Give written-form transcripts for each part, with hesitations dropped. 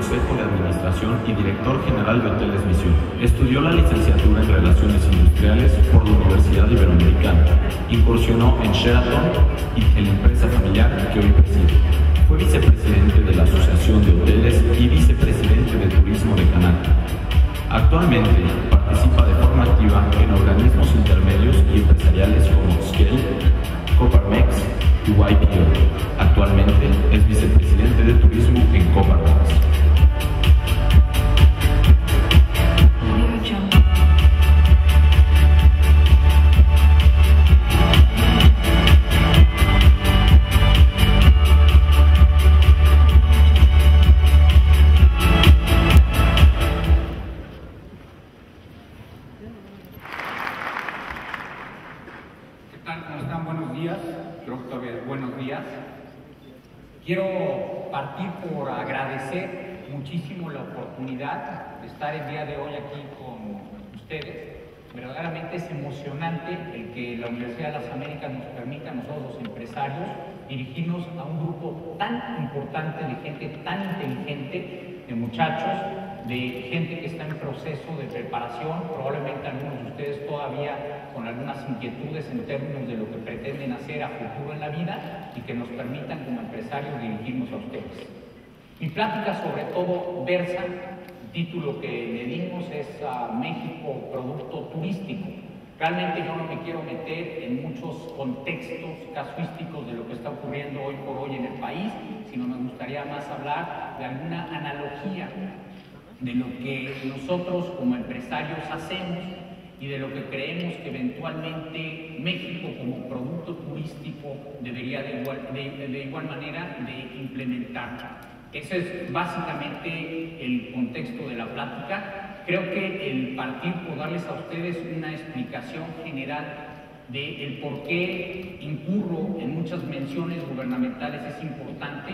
Consejo de Administración y director general de Hoteles Misión. Estudió la licenciatura en Relaciones Industriales por la Universidad Iberoamericana. Incursionó en Sheraton y en la empresa familiar que hoy preside. Fue vicepresidente de la Asociación de Hoteles y vicepresidente de Turismo de Canal. Actualmente participa de forma activa en organismos intermedios y empresariales como Skell, Coparmex y YPO. Actualmente es vicepresidente de Turismo en Coparmex. ¿Cómo están? Buenos días. Creo que todavía es buenos días. Quiero partir por agradecer muchísimo la oportunidad de estar el día de hoy aquí con ustedes. Verdaderamente es emocionante el que la Universidad de las Américas nos permita a nosotros, los empresarios, dirigirnos a un grupo tan importante de gente tan inteligente, de muchachos, de gente que está en proceso de preparación, probablemente algunos de ustedes todavía con algunas inquietudes en términos de lo que pretenden hacer a futuro en la vida y que nos permitan como empresarios dirigirnos a ustedes. Mi plática sobre todo versa, el título que le dimos es México Producto Turístico. Realmente yo no me quiero meter en muchos contextos casuísticos de lo que está ocurriendo hoy por hoy en el país, sino me gustaría más hablar de alguna analogía de lo que nosotros como empresarios hacemos y de lo que creemos que eventualmente México como producto turístico debería de igual manera de implementar. Ese es básicamente el contexto de la plática. Creo que el partir por darles a ustedes una explicación general de el por qué incurro en muchas menciones gubernamentales es importante,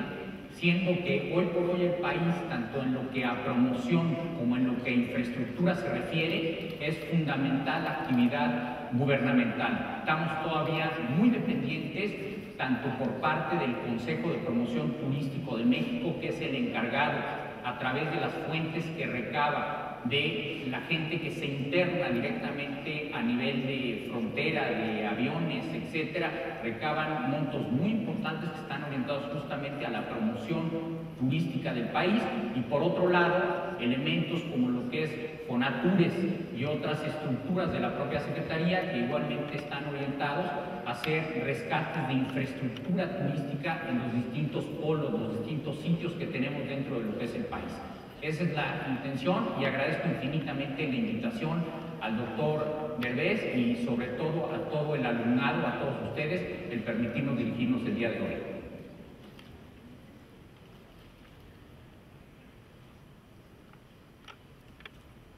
siendo que hoy por hoy el país, tanto en lo que a promoción como en lo que a infraestructura se refiere, es fundamental la actividad gubernamental. Estamos todavía muy dependientes, tanto por parte del Consejo de Promoción Turístico de México, que es el encargado a través de las fuentes que recaba de la gente que se interna directamente a nivel de frontera, de aviones, etcétera, recaban montos muy importantes que están orientados justamente a la promoción turística del país, y por otro lado, elementos como lo que es Fonatures y otras estructuras de la propia Secretaría que igualmente están orientados a hacer rescates de infraestructura turística en los distintos polos, los distintos sitios que tenemos dentro de lo que es el país. Esa es la intención y agradezco infinitamente la invitación al doctor Derbez y sobre todo a todo el alumnado, a todos ustedes, el permitirnos dirigirnos el día de hoy.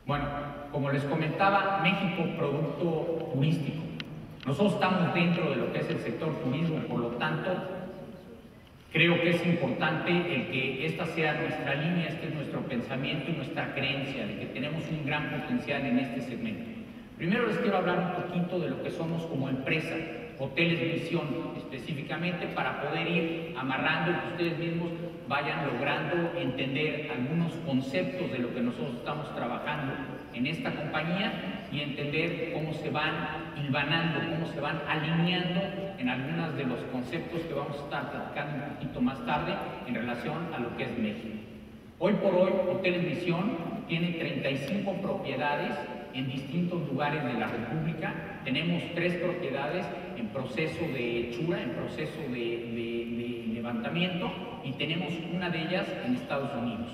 Bueno, como les comentaba, México producto turístico. Nosotros estamos dentro de lo que es el sector turismo, por lo tanto, creo que es importante el que esta sea nuestra línea, este es nuestro pensamiento y nuestra creencia de que tenemos un gran potencial en este segmento. Primero les quiero hablar un poquito de lo que somos como empresa, Hoteles Misión específicamente, para poder ir amarrando y que ustedes mismos vayan logrando entender algunos conceptos de lo que nosotros estamos trabajando en esta compañía y entender cómo se van hilvanando, cómo se van alineando en algunos de los conceptos que vamos a estar platicando un poquito más tarde en relación a lo que es México. Hoy por hoy, Hoteles Misión tiene 35 propiedades en distintos lugares de la República. Tenemos 3 propiedades en proceso de hechura, en proceso de levantamiento, y tenemos una de ellas en Estados Unidos.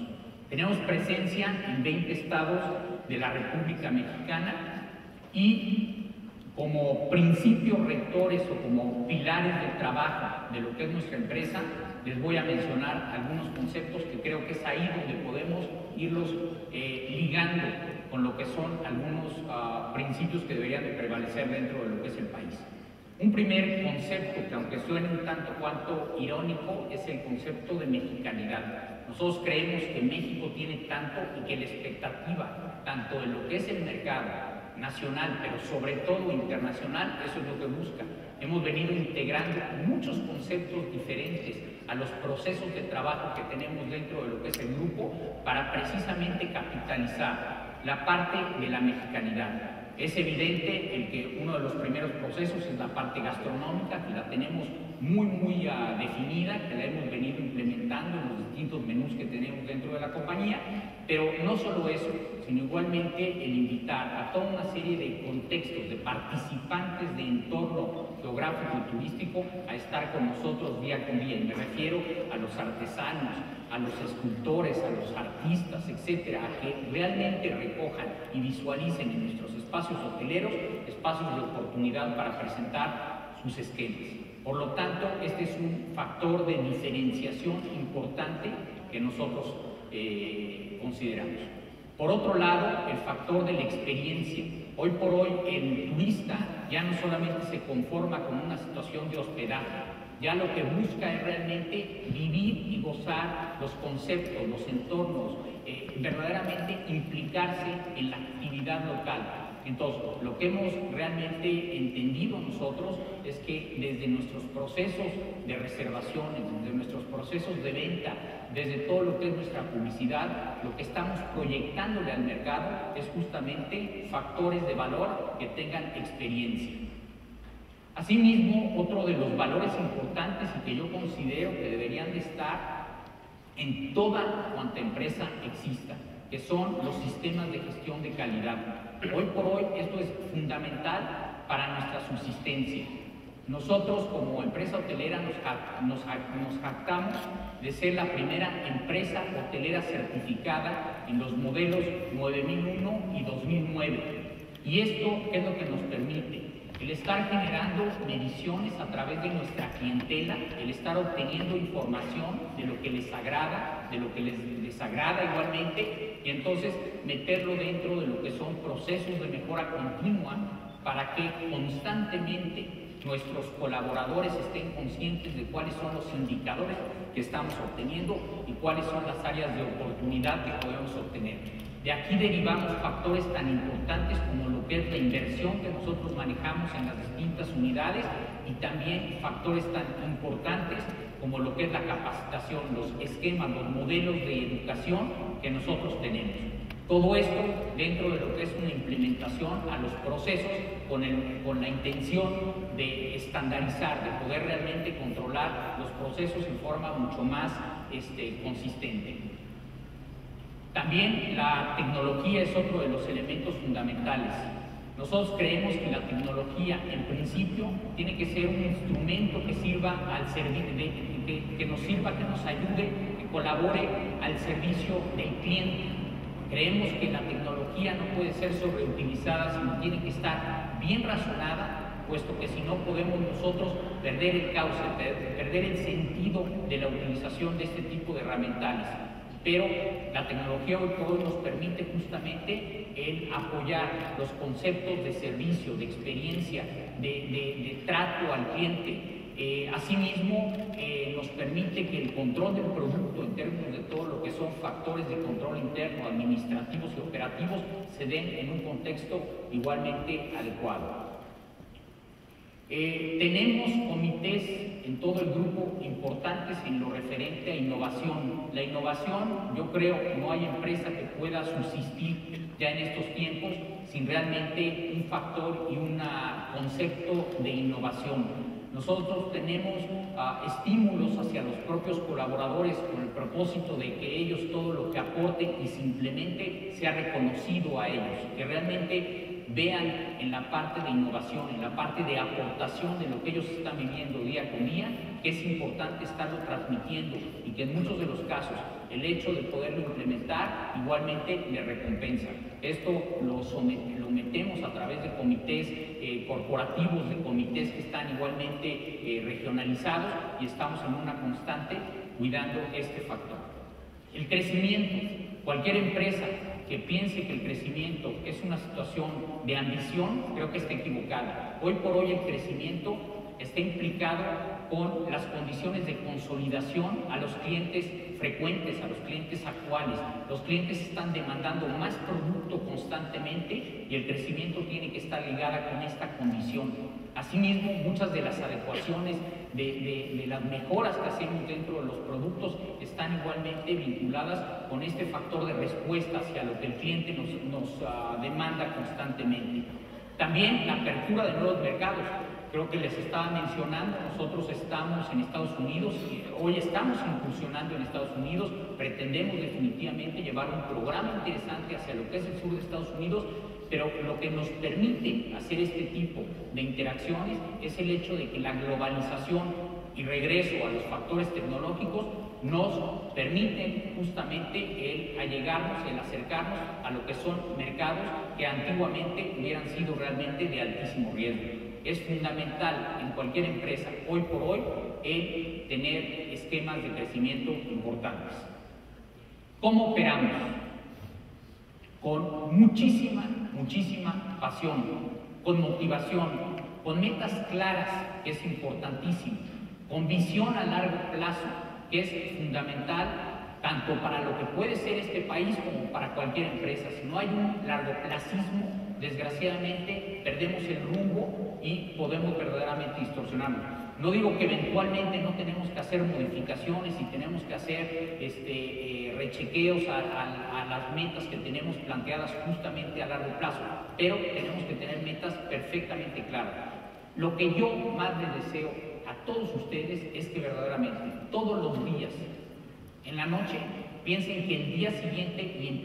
Tenemos presencia en 20 estados de la República Mexicana y como principios rectores o como pilares de trabajo de lo que es nuestra empresa, les voy a mencionar algunos conceptos que creo que es ahí donde podemos irlos ligando con lo que son algunos principios que deberían de prevalecer dentro de lo que es el país. Un primer concepto que, aunque suene un tanto cuanto irónico, es el concepto de mexicanidad. Nosotros creemos que México tiene tanto y que la expectativa, tanto de lo que es el mercado nacional, pero sobre todo internacional, eso es lo que busca. Hemos venido integrando muchos conceptos diferentes a los procesos de trabajo que tenemos dentro de lo que es el grupo para precisamente capitalizar la parte de la mexicanidad. Es evidente el que uno de los primeros procesos es la parte gastronómica, que la tenemos muy definida, que la hemos venido implementando en los distintos menús que tenemos dentro de la compañía, pero no solo eso, sino igualmente el invitar a toda una serie de contextos, de participantes de entorno geográfico y turístico a estar con nosotros día con día. Y me refiero a los artesanos, a los escultores, a los artistas, etcétera, a que realmente recojan y visualicen en nuestros espacios hoteleros espacios de oportunidad para presentar sus esquemas. Por lo tanto, este es un factor de diferenciación importante que nosotros consideramos. Por otro lado, el factor de la experiencia. Hoy por hoy el turista ya no solamente se conforma con una situación de hospedaje, ya lo que busca es realmente vivir y gozar los conceptos, los entornos, verdaderamente implicarse en la actividad local. Entonces, lo que hemos realmente entendido nosotros es que desde nuestros procesos de reservaciones, desde nuestros procesos de venta, desde todo lo que es nuestra publicidad, lo que estamos proyectándole al mercado es justamente factores de valor que tengan experiencia. Asimismo, otro de los valores importantes y que yo considero que deberían de estar en toda cuanta empresa exista, que son los sistemas de gestión de calidad. Hoy por hoy esto es fundamental para nuestra subsistencia. Nosotros como empresa hotelera nos jactamos de ser la primera empresa hotelera certificada en los modelos 9001 y 2009. ¿Y esto qué es lo que nos permite? El estar generando mediciones a través de nuestra clientela, el estar obteniendo información de lo que les agrada, de lo que les desagrada igualmente, y entonces meterlo dentro de lo que son procesos de mejora continua para que constantemente nuestros colaboradores estén conscientes de cuáles son los indicadores que estamos obteniendo y cuáles son las áreas de oportunidad que podemos obtener. De aquí derivamos factores tan importantes como lo que es la inversión que nosotros manejamos en las distintas unidades y también factores tan importantes como lo que es la capacitación, los esquemas, los modelos de educación que nosotros tenemos. Todo esto dentro de lo que es una implementación a los procesos con la intención de estandarizar, de poder realmente controlar los procesos en forma mucho más consistente. También la tecnología es otro de los elementos fundamentales. Nosotros creemos que la tecnología, en principio, tiene que ser un instrumento que sirva al que nos sirva, que nos ayude, que colabore al servicio del cliente. Creemos que la tecnología no puede ser sobreutilizada, sino tiene que estar bien razonada, puesto que si no podemos nosotros perder el cauce, perder el sentido de la utilización de este tipo de herramientas. Pero la tecnología hoy por hoy nos permite justamente el apoyar los conceptos de servicio, de experiencia, de trato al cliente. Asimismo, nos permite que el control del producto en términos de todo lo que son factores de control interno, administrativos y operativos, se den en un contexto igualmente adecuado. Tenemos comités en todo el grupo importantes en lo referente a innovación. La innovación, yo creo que no hay empresa que pueda subsistir ya en estos tiempos sin realmente un factor y un concepto de innovación. Nosotros tenemos estímulos hacia los propios colaboradores con el propósito de que ellos todo lo que aporten y simplemente sea reconocido a ellos, que realmente vean en la parte de innovación, en la parte de aportación de lo que ellos están viviendo día con día, que es importante estarlo transmitiendo y que en muchos de los casos el hecho de poderlo implementar igualmente le recompensa. Esto lo metemos a través de comités corporativos, de comités que están igualmente regionalizados y estamos en una constante cuidando este factor. El crecimiento. Cualquier empresa que piense que el crecimiento es una situación de ambición, creo que está equivocada. Hoy por hoy el crecimiento está implicado con las condiciones de consolidación a los clientes frecuentes, a los clientes actuales. Los clientes están demandando más producto constantemente y el crecimiento tiene que estar ligada con esta condición. Asimismo, muchas de las adecuaciones de las mejoras que hacemos dentro de los productos están igualmente vinculadas con este factor de respuesta hacia lo que el cliente nos demanda constantemente. También la apertura de nuevos mercados. Creo que les estaba mencionando, nosotros estamos en Estados Unidos, hoy estamos incursionando en Estados Unidos, pretendemos definitivamente llevar un programa interesante hacia lo que es el sur de Estados Unidos, pero lo que nos permite hacer este tipo de interacciones es el hecho de que la globalización y regreso a los factores tecnológicos nos permiten justamente el allegarnos, el acercarnos a lo que son mercados que antiguamente hubieran sido realmente de altísimo riesgo. Es fundamental en cualquier empresa, hoy por hoy, el tener esquemas de crecimiento importantes. ¿Cómo operamos? Con muchísima pasión, con motivación, con metas claras, que es importantísimo, con visión a largo plazo, que es fundamental tanto para lo que puede ser este país como para cualquier empresa. Si no hay un largoplacismo, desgraciadamente perdemos el rumbo y podemos verdaderamente distorsionarnos. No digo que eventualmente no tenemos que hacer modificaciones y tenemos que hacer rechequeos a las metas que tenemos planteadas justamente a largo plazo, pero tenemos que tener metas perfectamente claras. Lo que yo más les deseo a todos ustedes es que verdaderamente todos los días, en la noche, piensen que el día siguiente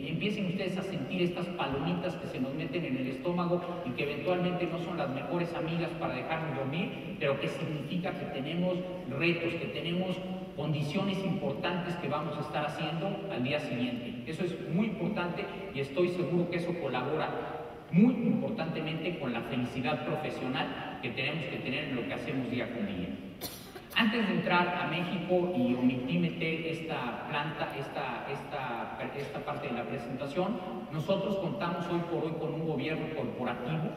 empiecen ustedes a sentir estas palomitas que se nos meten en el estómago y que eventualmente no son las mejores amigas para dejarnos dormir, pero que significa que tenemos retos, que tenemos condiciones importantes que vamos a estar haciendo al día siguiente. Eso es muy importante y estoy seguro que eso colabora muy importantemente con la felicidad profesional que tenemos que tener en lo que hacemos día con día. Antes de entrar a México y omití meter esta parte de la presentación, nosotros contamos hoy por hoy con un gobierno corporativo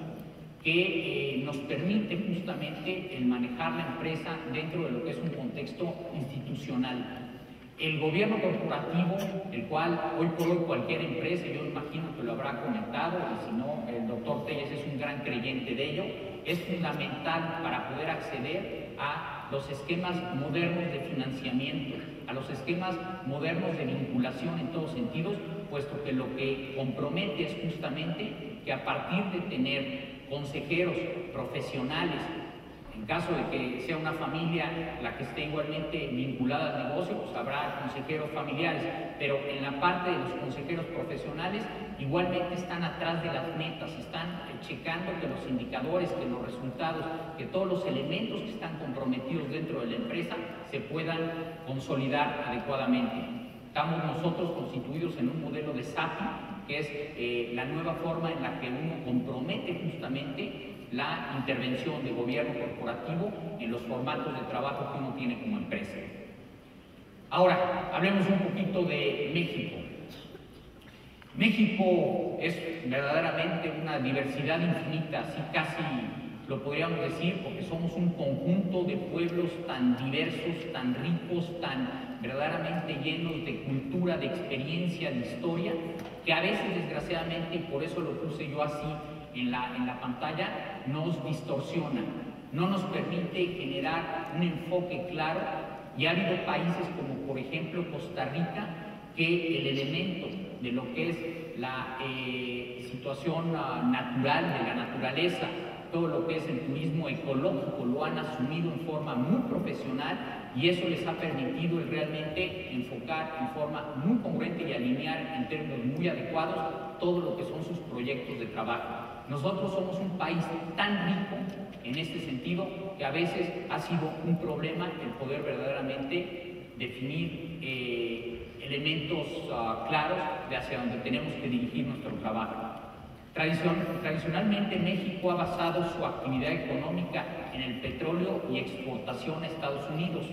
que nos permite justamente el manejar la empresa dentro de lo que es un contexto institucional. El gobierno corporativo, el cual hoy por hoy cualquier empresa, yo imagino que lo habrá comentado, y si no, el doctor Telles es un gran creyente de ello, es fundamental para poder acceder a los esquemas modernos de financiamiento, a los esquemas modernos de vinculación en todos sentidos, puesto que lo que compromete es justamente que a partir de tener consejeros profesionales, en caso de que sea una familia la que esté igualmente vinculada al negocio, pues habrá consejeros familiares, pero en la parte de los consejeros profesionales igualmente están atrás de las metas, están checando que los indicadores, que los resultados, que todos los elementos que están comprometidos dentro de la empresa se puedan consolidar adecuadamente. Estamos nosotros constituidos en un modelo de SAPI, que es la nueva forma en la que uno compromete justamente la intervención de gobierno corporativo en los formatos de trabajo que uno tiene como empresa. Ahora, hablemos un poquito de México. México es verdaderamente una diversidad infinita, así casi lo podríamos decir, porque somos un conjunto de pueblos tan diversos, tan ricos, tan verdaderamente llenos de cultura, de experiencia, de historia, que a veces desgraciadamente, y por eso lo puse yo así en la pantalla, nos distorsiona, no nos permite generar un enfoque claro, y ha habido países como por ejemplo Costa Rica, que el elemento de lo que es la situación natural, de la naturaleza, todo lo que es el turismo ecológico, lo han asumido en forma muy profesional, y eso les ha permitido realmente enfocar en forma muy congruente y alinear en términos muy adecuados todo lo que son sus proyectos de trabajo. Nosotros somos un país tan rico en este sentido que a veces ha sido un problema el poder verdaderamente definir elementos claros de hacia dónde tenemos que dirigir nuestro trabajo. Tradicionalmente México ha basado su actividad económica en el petróleo y exportación a Estados Unidos,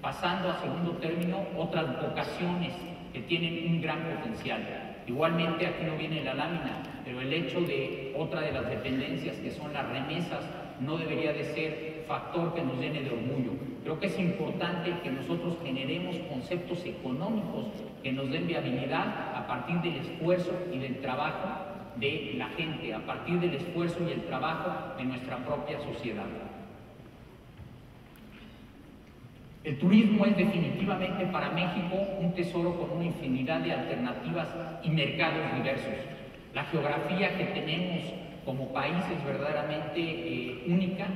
pasando a segundo término otras vocaciones que tienen un gran potencial. Igualmente, aquí no viene la lámina, pero el hecho de otra de las dependencias que son las remesas no debería de ser factor que nos llene de orgullo. Creo que es importante que nosotros generemos conceptos económicos que nos den viabilidad a partir del esfuerzo y del trabajo de la gente, a partir del esfuerzo y el trabajo de nuestra propia sociedad. El turismo es definitivamente para México un tesoro con una infinidad de alternativas y mercados diversos. La geografía que tenemos como país es verdaderamente única.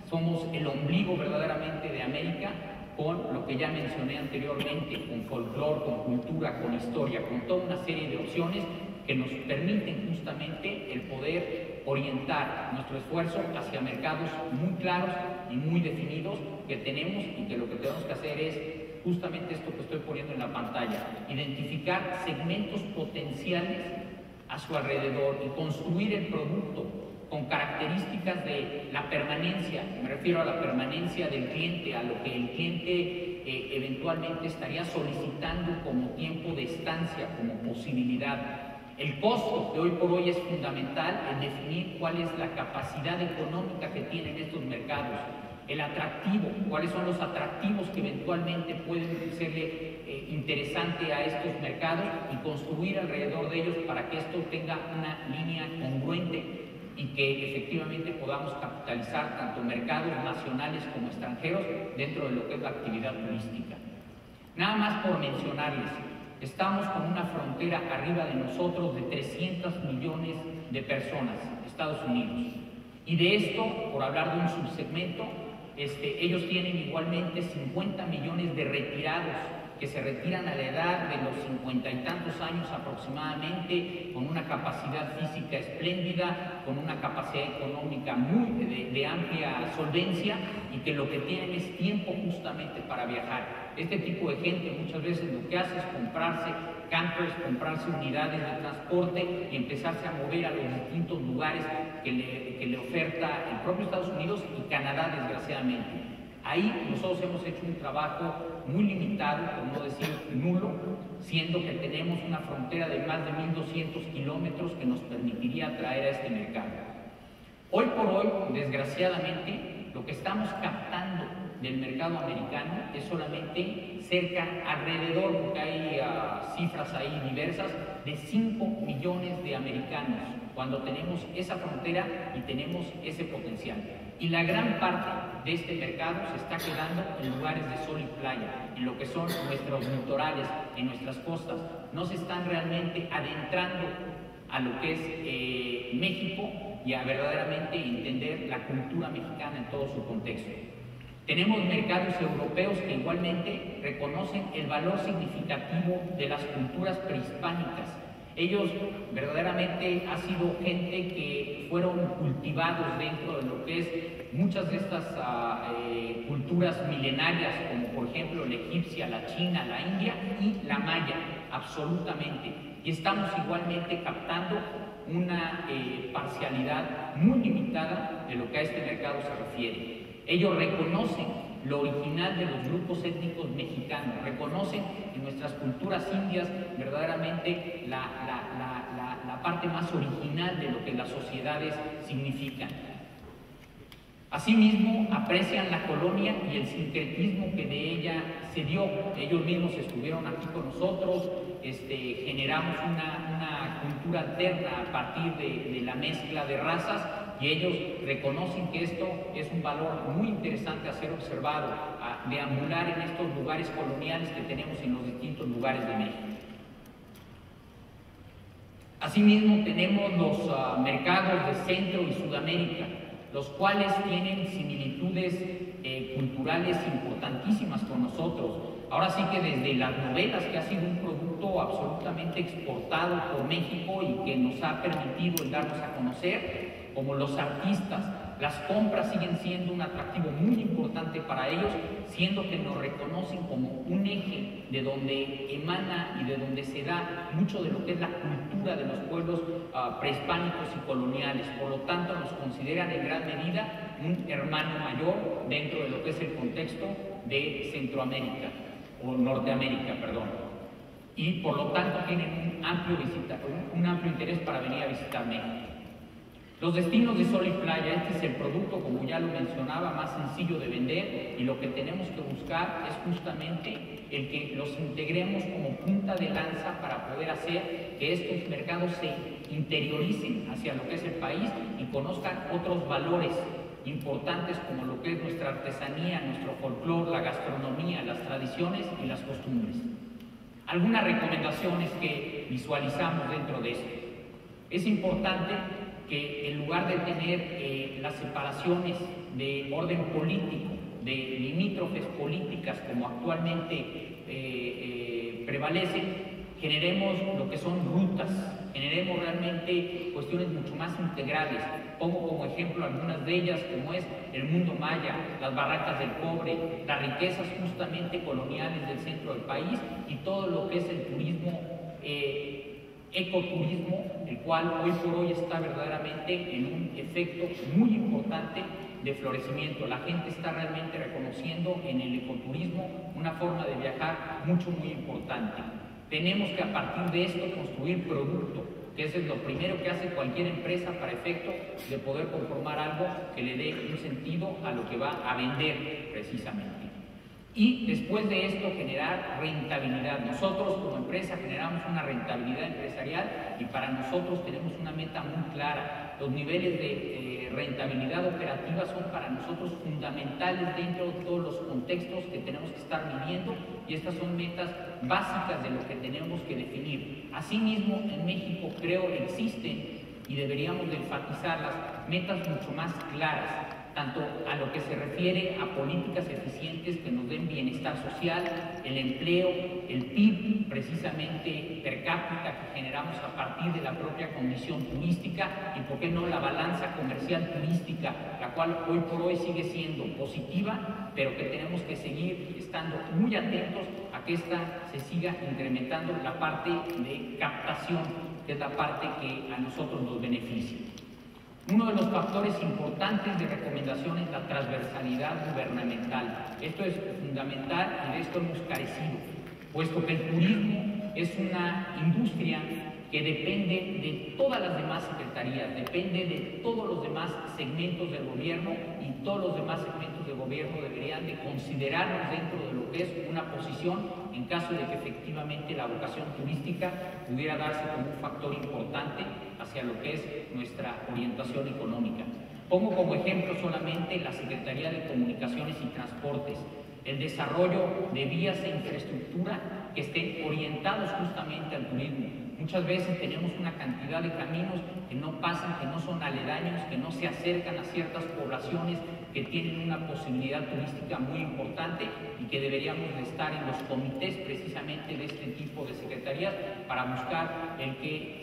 Somos el ombligo verdaderamente de América, con lo que ya mencioné anteriormente, con folclore, con cultura, con historia, con toda una serie de opciones que nos permiten justamente el poder orientar nuestro esfuerzo hacia mercados muy claros y muy definidos que tenemos, y que lo que tenemos que hacer es justamente esto que estoy poniendo en la pantalla: identificar segmentos potenciales a su alrededor y construir el producto con características de la permanencia. Me refiero a la permanencia del cliente, a lo que el cliente eventualmente estaría solicitando como tiempo de estancia, como posibilidad. El costo, que hoy por hoy es fundamental en definir cuál es la capacidad económica que tienen estos mercados. El atractivo, cuáles son los atractivos que eventualmente pueden serle interesante a estos mercados, y construir alrededor de ellos para que esto tenga una línea congruente y que efectivamente podamos capitalizar tanto mercados nacionales como extranjeros dentro de lo que es la actividad turística. Nada más por mencionarles, estamos con una frontera arriba de nosotros de 300 millones de personas, Estados Unidos. Y de esto, por hablar de un subsegmento, ellos tienen igualmente 50 millones de retirados que se retiran a la edad de los 50 y tantos años aproximadamente, con una capacidad física espléndida, con una capacidad económica muy de amplia solvencia, y que lo que tienen es tiempo justamente para viajar. Este tipo de gente muchas veces lo que hace es comprarse campers, comprarse unidades de transporte y empezarse a mover a los distintos lugares que le oferta el propio Estados Unidos y Canadá, desgraciadamente. Ahí nosotros hemos hecho un trabajo muy limitado, por no decir nulo, siendo que tenemos una frontera de más de 1.200 kilómetros que nos permitiría atraer a este mercado. Hoy por hoy, desgraciadamente, lo que estamos captando del mercado americano es solamente alrededor, porque hay cifras ahí diversas, de 5 millones de americanos, cuando tenemos esa frontera y tenemos ese potencial. Y la gran parte de este mercado se está quedando en lugares de sol y playa, en lo que son nuestros litorales, en nuestras costas. No se están realmente adentrando a lo que es México y a verdaderamente entender la cultura mexicana en todo su contexto. Tenemos mercados europeos que igualmente reconocen el valor significativo de las culturas prehispánicas. Ellos verdaderamente ha sido gente que fueron cultivados dentro de lo que es muchas de estas culturas milenarias, como por ejemplo la egipcia, la china, la india y la maya, absolutamente. Y estamos igualmente captando una parcialidad muy limitada de lo que a este mercado se refiere. Ellos reconocen lo original de los grupos étnicos mexicanos, reconocen en nuestras culturas indias verdaderamente la parte más original de lo que las sociedades significan. Asimismo, aprecian la colonia y el sincretismo que de ella se dio. Ellos mismos estuvieron aquí con nosotros, generamos una cultura alterna a partir de la mezcla de razas, y ellos reconocen que esto es un valor muy interesante a ser observado, a deambular en estos lugares coloniales que tenemos en los distintos lugares de México. Asimismo, tenemos los mercados de Centro y Sudamérica, los cuales tienen similitudes culturales importantísimas con nosotros. Ahora sí que desde las novelas, que ha sido un producto absolutamente exportado por México y que nos ha permitido el darnos a conocer, como los artistas, las compras siguen siendo un atractivo muy importante para ellos, siendo que nos reconocen como un eje de donde emana y de donde se da mucho de lo que es la cultura de los pueblos prehispánicos y coloniales. Por lo tanto, nos consideran en gran medida un hermano mayor dentro de lo que es el contexto de Centroamérica, o Norteamérica, perdón. Y por lo tanto tienen un amplio interés para venir a visitar México. Los destinos de sol y playa, este es el producto, como ya lo mencionaba, más sencillo de vender, y lo que tenemos que buscar es justamente el que los integremos como punta de lanza para poder hacer que estos mercados se interioricen hacia lo que es el país y conozcan otros valores importantes como lo que es nuestra artesanía, nuestro folclore, la gastronomía, las tradiciones y las costumbres. Algunas recomendaciones que visualizamos dentro de esto. Es importante que en lugar de tener las separaciones de orden político, de limítrofes políticas como actualmente prevalecen, generemos lo que son rutas, generemos realmente cuestiones mucho más integrales. Pongo como ejemplo algunas de ellas, como es el mundo maya, las barracas del cobre, las riquezas justamente coloniales del centro del país y todo lo que es el turismo, ecoturismo, el cual hoy por hoy está verdaderamente en un efecto muy importante de florecimiento. La gente está realmente reconociendo en el ecoturismo una forma de viajar muy importante. Tenemos que a partir de esto construir producto, que eso es lo primero que hace cualquier empresa para efecto de poder conformar algo que le dé un sentido a lo que va a vender precisamente. Y después de esto generar rentabilidad. Nosotros como empresa generamos una rentabilidad empresarial y para nosotros tenemos una meta muy clara. Los niveles de rentabilidad operativa son para nosotros fundamentales dentro de todos los contextos que tenemos que estar viviendo y estas son metas básicas de lo que tenemos que definir. Asimismo, en México creo existen y deberíamos de enfatizarlas metas mucho más claras, tanto a lo que se refiere a políticas eficientes que nos den bienestar social, el empleo, el PIB precisamente per cápita que generamos a partir de la propia condición turística y por qué no la balanza comercial turística, la cual hoy por hoy sigue siendo positiva, pero que tenemos que seguir estando muy atentos a que esta se siga incrementando la parte de captación, que es la parte que a nosotros nos beneficia. Uno de los factores importantes de recomendación es la transversalidad gubernamental. Esto es fundamental y de esto hemos carecido, puesto que el turismo es una industria que depende de todas las demás secretarías, depende de todos los demás segmentos del gobierno y todos los demás segmentos del gobierno deberían de considerarnos dentro de lo que es una posición en caso de que efectivamente la vocación turística pudiera darse como un factor importante hacia lo que es nuestra orientación económica. Pongo como ejemplo solamente la Secretaría de Comunicaciones y Transportes, el desarrollo de vías e infraestructura que estén orientados justamente al turismo. Muchas veces tenemos una cantidad de caminos que no pasan, que no son aledaños, que no se acercan a ciertas poblaciones que tienen una posibilidad turística muy importante y que deberíamos de estar en los comités precisamente de este tipo de secretarías para buscar el que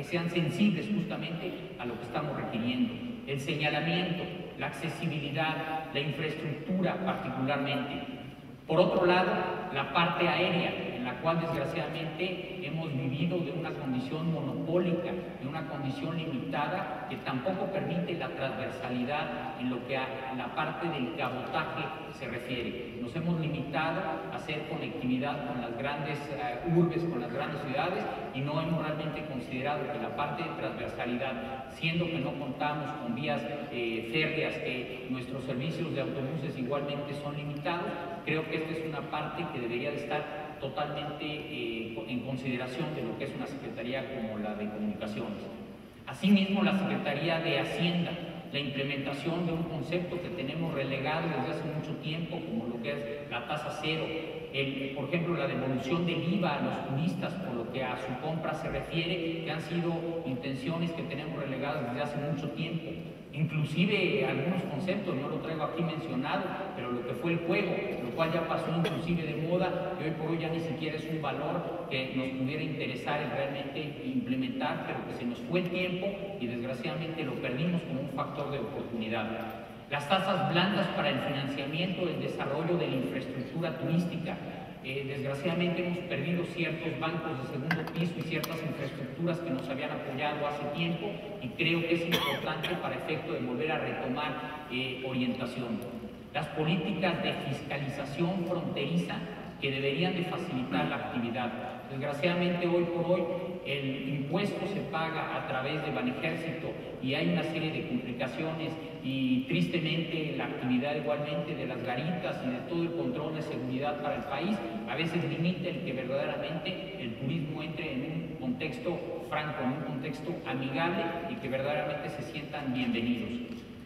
sean sensibles justamente a lo que estamos requiriendo. El señalamiento, la accesibilidad, la infraestructura particularmente. Por otro lado, la parte aérea, en la cual desgraciadamente hemos vivido de una condición monopólica, de una condición limitada que tampoco permite la transversalidad en lo que a la parte del cabotaje se refiere. Nos hemos limitado a hacer conectividad con las grandes urbes, con las grandes ciudades y no hemos realmente considerado que la parte de transversalidad, siendo que no contamos con vías férreas, que nuestros servicios de autobuses igualmente son limitados, creo que esta es una parte que debería de estar totalmente en consideración de lo que es una secretaría como la de Comunicaciones. Asimismo, la Secretaría de Hacienda, la implementación de un concepto que tenemos relegado desde hace mucho tiempo, como lo que es la tasa cero, por ejemplo, la devolución del IVA a los turistas por lo que a su compra se refiere, que han sido intenciones que tenemos relegadas desde hace mucho tiempo. Inclusive algunos conceptos, no lo traigo aquí mencionado, pero lo que fue el juego, lo cual ya pasó inclusive de moda y hoy por hoy ya ni siquiera es un valor que nos pudiera interesar en realmente implementar, pero que se nos fue el tiempo y desgraciadamente lo perdimos como un factor de oportunidad. Las tasas blandas para el financiamiento del desarrollo de la infraestructura turística. Desgraciadamente hemos perdido ciertos bancos de segundo piso y ciertas infraestructuras que nos habían apoyado hace tiempo y creo que es importante para efecto de volver a retomar orientación. Las políticas de fiscalización fronteriza que deberían de facilitar la actividad. Desgraciadamente, hoy por hoy, el impuesto se paga a través de Banejército y hay una serie de complicaciones y tristemente la actividad igualmente de las garitas y de todo el control de seguridad para el país a veces limita el que verdaderamente el turismo entre en un contexto franco, en un contexto amigable y que verdaderamente se sientan bienvenidos.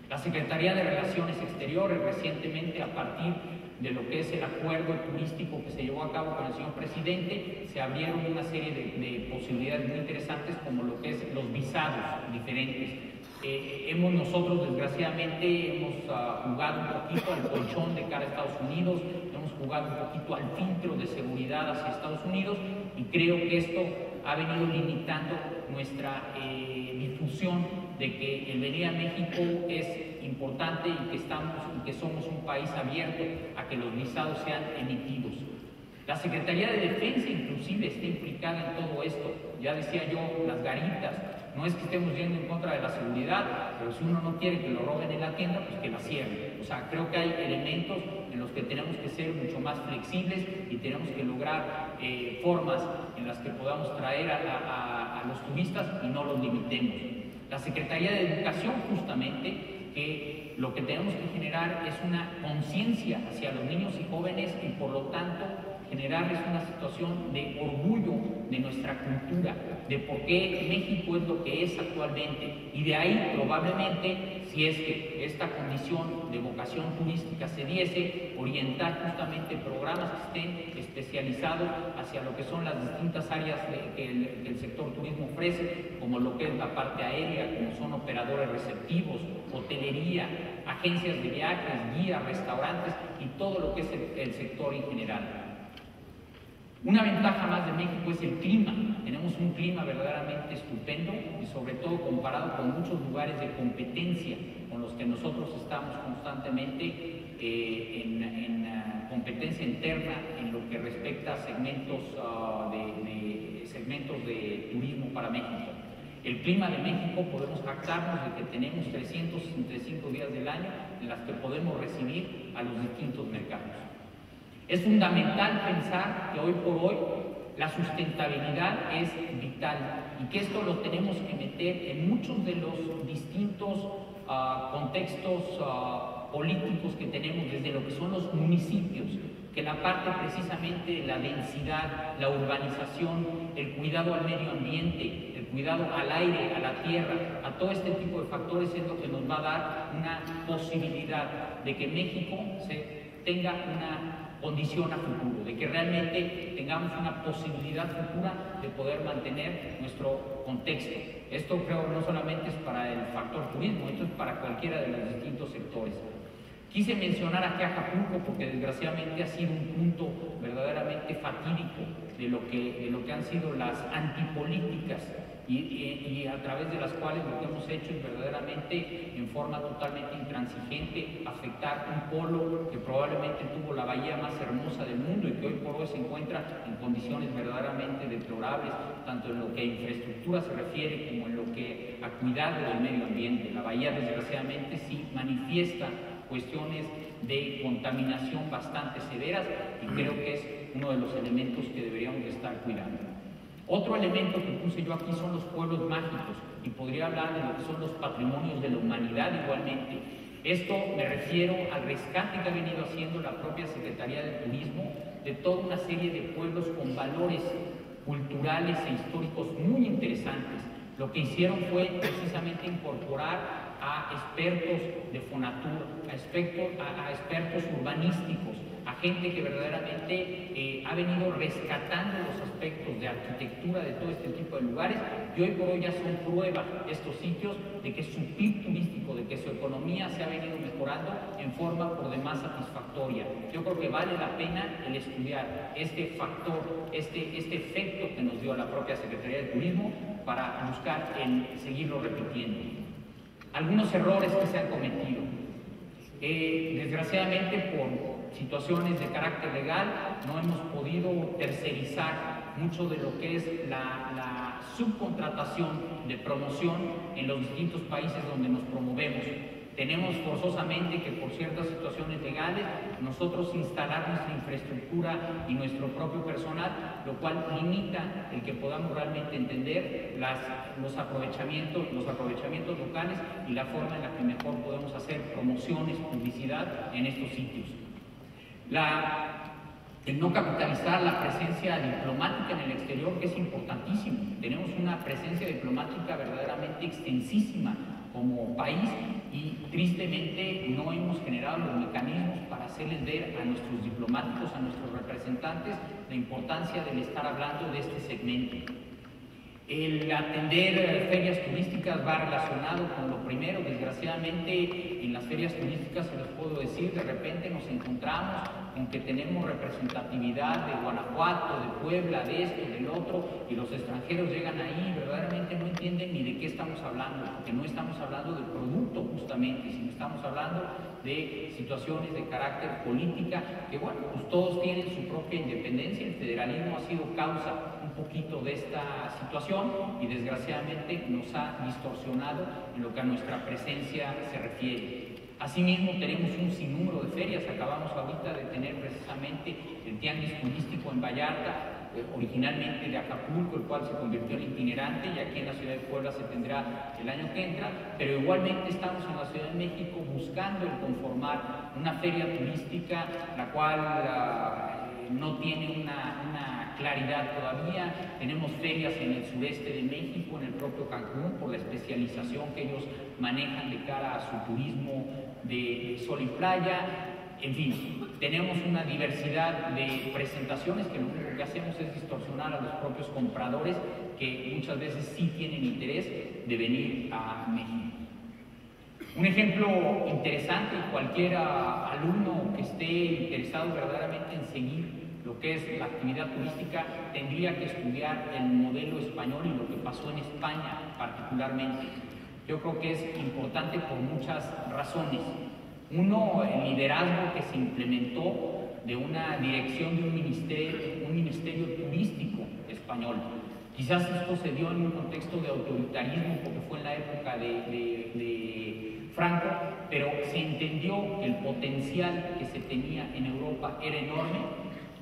La Secretaría de Relaciones Exteriores recientemente, a partir de lo que es el acuerdo turístico que se llevó a cabo con el señor presidente, se abrieron una serie de posibilidades muy interesantes como lo que es los visados diferentes. Nosotros desgraciadamente hemos jugado un poquito al colchón de cara a Estados Unidos, hemos jugado un poquito al filtro de seguridad hacia Estados Unidos y creo que esto ha venido limitando nuestra difusión de que el venir a México es importante y que somos un país abierto a que los visados sean emitidos. La Secretaría de Defensa inclusive está implicada en todo esto. Ya decía yo, las garitas. No es que estemos yendo en contra de la seguridad, pero si uno no quiere que lo roben en la tienda, pues que la cierren. O sea, creo que hay elementos en los que tenemos que ser mucho más flexibles y tenemos que lograr formas en las que podamos traer a los turistas y no los limitemos. La Secretaría de Educación, justamente, que lo que tenemos que generar es una conciencia hacia los niños y jóvenes y por lo tanto generarles una situación de orgullo de nuestra cultura, de por qué México es lo que es actualmente y de ahí probablemente, si es que esta condición de vocación turística se diese, orientar justamente programas que estén especializados hacia lo que son las distintas áreas que el sector turismo ofrece, como lo que es la parte aérea, como son operadores receptivos, hotelería, agencias de viajes, guías, restaurantes y todo lo que es el sector en general. Una ventaja más de México es el clima. Tenemos un clima verdaderamente estupendo y sobre todo comparado con muchos lugares de competencia con los que nosotros estamos constantemente en competencia interna en lo que respecta a segmentos de turismo para México. El clima de México podemos jactarnos de que tenemos 365 días del año en las que podemos recibir a los distintos mercados. Es fundamental pensar que hoy por hoy la sustentabilidad es vital y que esto lo tenemos que meter en muchos de los distintos contextos políticos que tenemos desde lo que son los municipios, que la parte precisamente de la densidad, la urbanización, el cuidado al medio ambiente, el cuidado al aire, a la tierra, a todo este tipo de factores es lo que nos va a dar una posibilidad de que México tenga una condición a futuro, de que realmente tengamos una posibilidad futura de poder mantener nuestro contexto. Esto creo no solamente es para el factor turismo, esto es para cualquiera de los distintos sectores. Quise mencionar aquí a Acapulco porque desgraciadamente ha sido un punto verdaderamente fatídico de lo que han sido las antipolíticas y a través de las cuales lo que hemos hecho es verdaderamente en forma totalmente intransigente afectar un polo que probablemente tuvo la bahía más hermosa del mundo y que hoy por hoy se encuentra en condiciones verdaderamente deplorables, tanto en lo que a infraestructura se refiere como en lo que a cuidado del medio ambiente. La bahía desgraciadamente sí manifiesta cuestiones de contaminación bastante severas y creo que es uno de los elementos que deberíamos de estar cuidando. Otro elemento que puse yo aquí son los pueblos mágicos y podría hablar de lo que son los patrimonios de la humanidad igualmente. Esto me refiero al rescate que ha venido haciendo la propia Secretaría de Turismo de toda una serie de pueblos con valores culturales e históricos muy interesantes. Lo que hicieron fue precisamente incorporar a expertos de Fonatur, a expertos urbanísticos, a gente que verdaderamente ha venido rescatando los aspectos de arquitectura de todo este tipo de lugares y hoy por hoy ya son prueba estos sitios de que su PIB turístico, de que su economía se ha venido mejorando en forma por demás satisfactoria. Yo creo que vale la pena el estudiar este factor, este efecto que nos dio la propia Secretaría de Turismo para buscar en seguirlo repitiendo. Algunos errores que se han cometido. Desgraciadamente por situaciones de carácter legal no hemos podido tercerizar mucho de lo que es la subcontratación de promoción en los distintos países donde nos promovemos. Tenemos forzosamente que por ciertas situaciones legales nosotros instalar nuestra infraestructura y nuestro propio personal, lo cual limita el que podamos realmente entender los aprovechamientos locales y la forma en la que mejor podemos hacer promociones, publicidad en estos sitios. El no capitalizar la presencia diplomática en el exterior, que es importantísimo. Tenemos una presencia diplomática verdaderamente extensísima como país y tristemente no hemos generado los mecanismos para hacerles ver a nuestros diplomáticos, a nuestros representantes, la importancia del estar hablando de este segmento. El atender ferias turísticas va relacionado con lo primero. Desgraciadamente en las ferias turísticas, se les puedo decir, de repente nos encontramos con que tenemos representatividad de Guanajuato, de Puebla, de esto, del otro, y los extranjeros llegan ahí y verdaderamente no entienden ni de qué estamos hablando, porque no estamos hablando del producto justamente, sino estamos hablando de situaciones de carácter política, que bueno, pues todos tienen su propia independencia. El federalismo ha sido causa un poquito de esta situación y desgraciadamente nos ha distorsionado en lo que a nuestra presencia se refiere. Asimismo, tenemos un sinnúmero de ferias. Acabamos ahorita de tener precisamente el Tianguis Turístico en Vallarta, originalmente de Acapulco, el cual se convirtió en itinerante, y aquí en la ciudad de Puebla se tendrá el año que entra, pero igualmente estamos en la Ciudad de México buscando el conformar una feria turística, la cual no tiene una claridad todavía. Tenemos ferias en el sureste de México, en el propio Cancún, por la especialización que ellos manejan de cara a su turismo de sol y playa. En fin, tenemos una diversidad de presentaciones que lo único que hacemos es distorsionar a los propios compradores, que muchas veces sí tienen interés de venir a México. Un ejemplo interesante, y cualquier alumno que esté interesado verdaderamente en seguir lo que es la actividad turística tendría que estudiar el modelo español y lo que pasó en España particularmente. Yo creo que es importante por muchas razones. Uno, el liderazgo que se implementó de una dirección de un ministerio turístico español. Quizás esto se dio en un contexto de autoritarismo porque fue en la época de Franco, pero se entendió que el potencial que se tenía en Europa era enorme,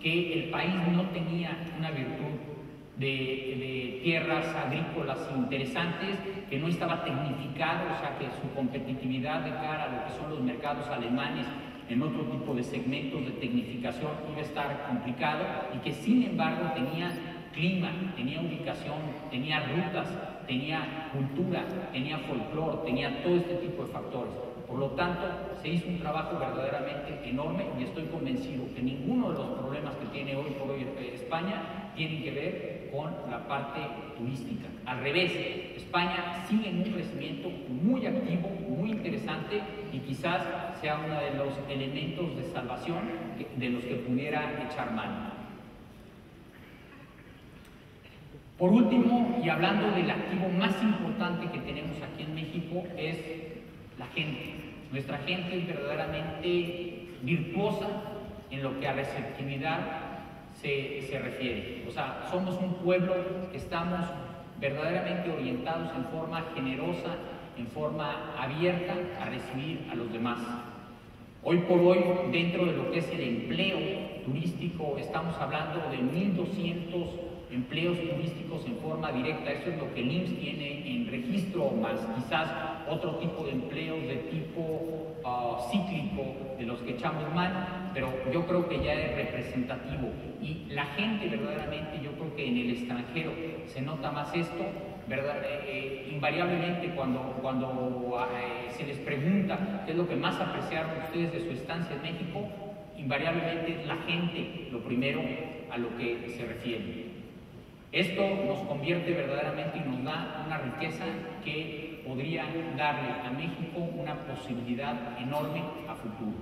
que el país no tenía una virtud de tierras agrícolas interesantes, que no estaba tecnificado, o sea que su competitividad de cara a lo que son los mercados alemanes en otro tipo de segmentos de tecnificación iba a estar complicado, y que sin embargo tenía clima, tenía ubicación, tenía rutas, tenía cultura, tenía folclore, tenía todo este tipo de factores. Por lo tanto, se hizo un trabajo verdaderamente enorme, y estoy convencido que ninguno de los problemas que tiene hoy por hoy España tienen que ver con la parte turística. Al revés, España sigue en un crecimiento muy activo, muy interesante, y quizás sea uno de los elementos de salvación de los que pudiera echar mano. Por último, y hablando del activo más importante que tenemos aquí en México, es la gente. Nuestra gente es verdaderamente virtuosa en lo que a receptividad se refiere. O sea, somos un pueblo que estamos verdaderamente orientados en forma generosa, en forma abierta a recibir a los demás. Hoy por hoy, dentro de lo que es el empleo turístico, estamos hablando de 1.200 empleos turísticos en forma directa. Eso es lo que el IMSS tiene en registro, más quizás otro tipo de empleos de tipo cíclico de los que echamos mano, pero yo creo que ya es representativo. Y la gente verdaderamente, yo creo que en el extranjero se nota más esto, ¿verdad? Invariablemente cuando se les pregunta qué es lo que más apreciaron ustedes de su estancia en México, invariablemente la gente, lo primero a lo que se refiere. Esto nos convierte verdaderamente y nos da una riqueza que podría darle a México una posibilidad enorme a futuro.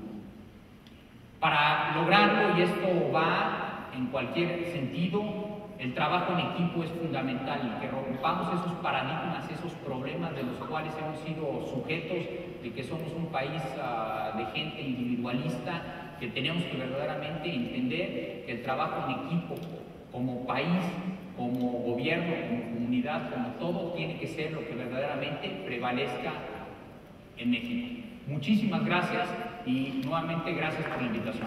Para lograrlo, y esto va en cualquier sentido, el trabajo en equipo es fundamental, y que rompamos esos paradigmas, esos problemas de los cuales hemos sido sujetos, de que somos un país de gente individualista, que tenemos que verdaderamente entender que el trabajo en equipo, como país, como gobierno, como comunidad, como todo, tiene que ser lo que verdaderamente prevalezca en México. Muchísimas gracias y nuevamente gracias por la invitación.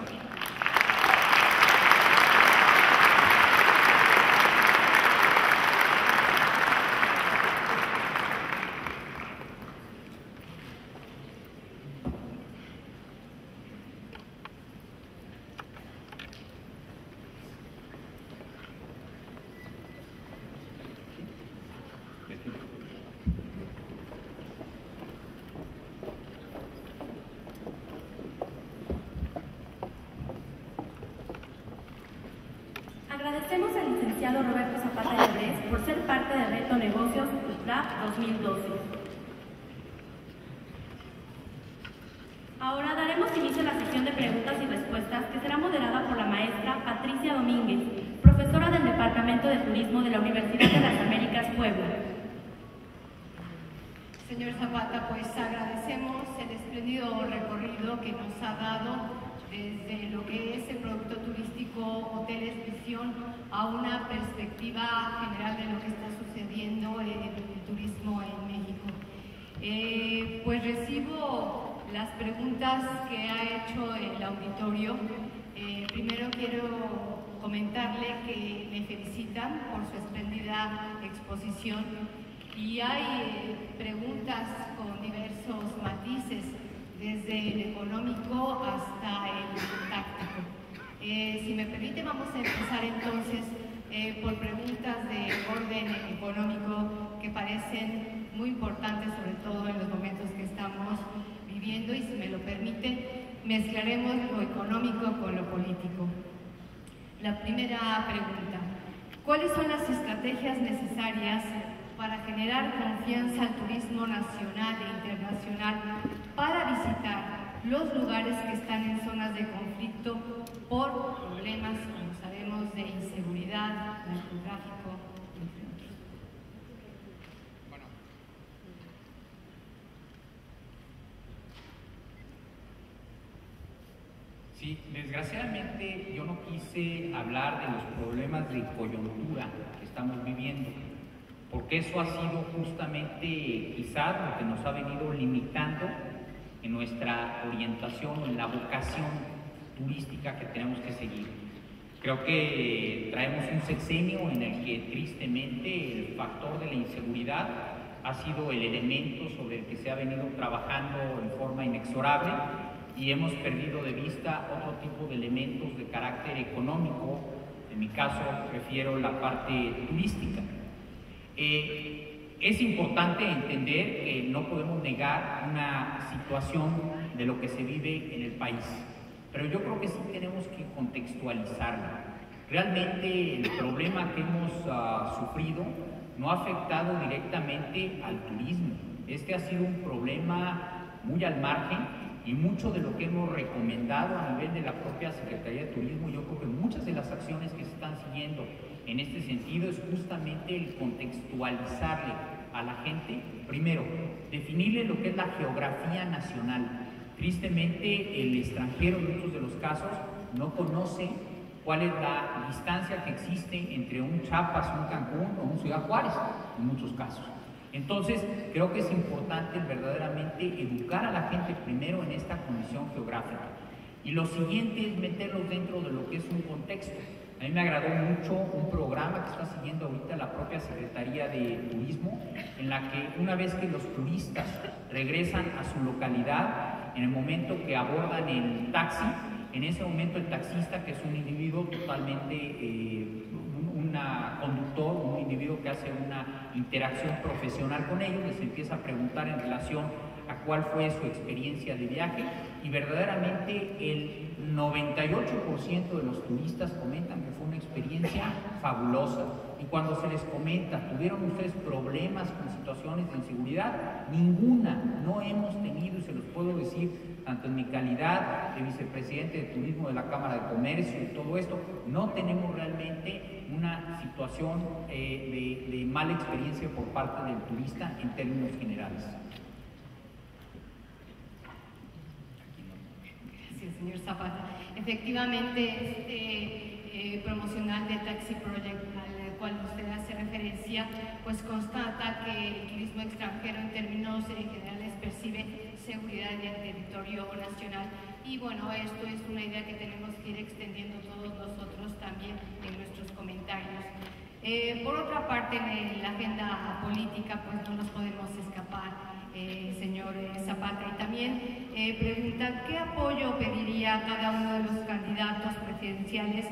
Agradecemos al licenciado Roberto Zapata Lebrés por ser parte de Reto Negocios UTLAB 2012. Ahora daremos inicio a la sesión de preguntas y respuestas que será moderada por la maestra Patricia Domínguez, profesora del Departamento de Turismo de la Universidad de las Américas, Puebla. Señor Zapata, pues agradecemos el espléndido recorrido que nos ha dado desde lo que es el producto turístico Hoteles Visión a una perspectiva general de lo que está sucediendo en el turismo en México. Pues recibo las preguntas que ha hecho el auditorio. Primero quiero comentarle que me felicitan por su espléndida exposición y hay preguntas con diversos matices, desde el económico hasta el táctico. Si me permite, vamos a empezar entonces por preguntas de orden económico que parecen muy importantes, sobre todo en los momentos que estamos viviendo, y si me lo permite, mezclaremos lo económico con lo político. La primera pregunta: ¿cuáles son las estrategias necesarias para generar confianza al turismo nacional e internacional para visitar los lugares que están en zonas de conflicto por problemas, como sabemos, de inseguridad, narcotráfico, entre otros? Bueno. Sí, desgraciadamente yo no quise hablar de los problemas de coyuntura que estamos viviendo, porque eso ha sido justamente quizás lo que nos ha venido limitando en nuestra orientación, en la vocación turística que tenemos que seguir. Creo que traemos un sexenio en el que tristemente el factor de la inseguridad ha sido el elemento sobre el que se ha venido trabajando en forma inexorable y hemos perdido de vista otro tipo de elementos de carácter económico. En mi caso prefiero la parte turística. Es importante entender que no podemos negar una situación de lo que se vive en el país, pero yo creo que sí tenemos que contextualizarlo. Realmente el problema que hemos sufrido no ha afectado directamente al turismo. Este ha sido un problema muy al margen y mucho de lo que hemos recomendado a nivel de la propia Secretaría de Turismo, yo creo que muchas de las acciones que se están siguiendo en este sentido es justamente el contextualizarle a la gente, primero, definirle lo que es la geografía nacional. Tristemente, el extranjero en muchos de los casos no conoce cuál es la distancia que existe entre un Chiapas, un Cancún o un Ciudad Juárez, en muchos casos. Entonces, creo que es importante verdaderamente educar a la gente primero en esta condición geográfica. Y lo siguiente es meterlos dentro de lo que es un contexto. A mí me agradó mucho un programa que está siguiendo ahorita la propia Secretaría de Turismo, en la que una vez que los turistas regresan a su localidad, en el momento que abordan el taxi, en ese momento el taxista, que es un individuo totalmente, conductor, un individuo que hace una interacción profesional con ellos, les empieza a preguntar en relación a cuál fue su experiencia de viaje, y verdaderamente el 98% de los turistas comentan que fue una experiencia fabulosa. Y cuando se les comenta, ¿tuvieron ustedes problemas con situaciones de inseguridad? Ninguna, no hemos tenido, y se los puedo decir, tanto en mi calidad de vicepresidente de Turismo de la Cámara de Comercio y todo esto, no tenemos realmente una situación de mala experiencia por parte del turista en términos generales. Gracias, señor Zapata. Efectivamente, este promocional de Taxi Project al cual usted hace referencia, pues constata que el turismo extranjero en términos generales percibe seguridad en el territorio nacional. Y bueno, esto es una idea que tenemos que ir extendiendo todos nosotros también en nuestros comentarios. Por otra parte, en la agenda política, pues no nos podemos escapar, señor Zapata, y también preguntar qué apoyo pediría cada uno de los candidatos presidenciales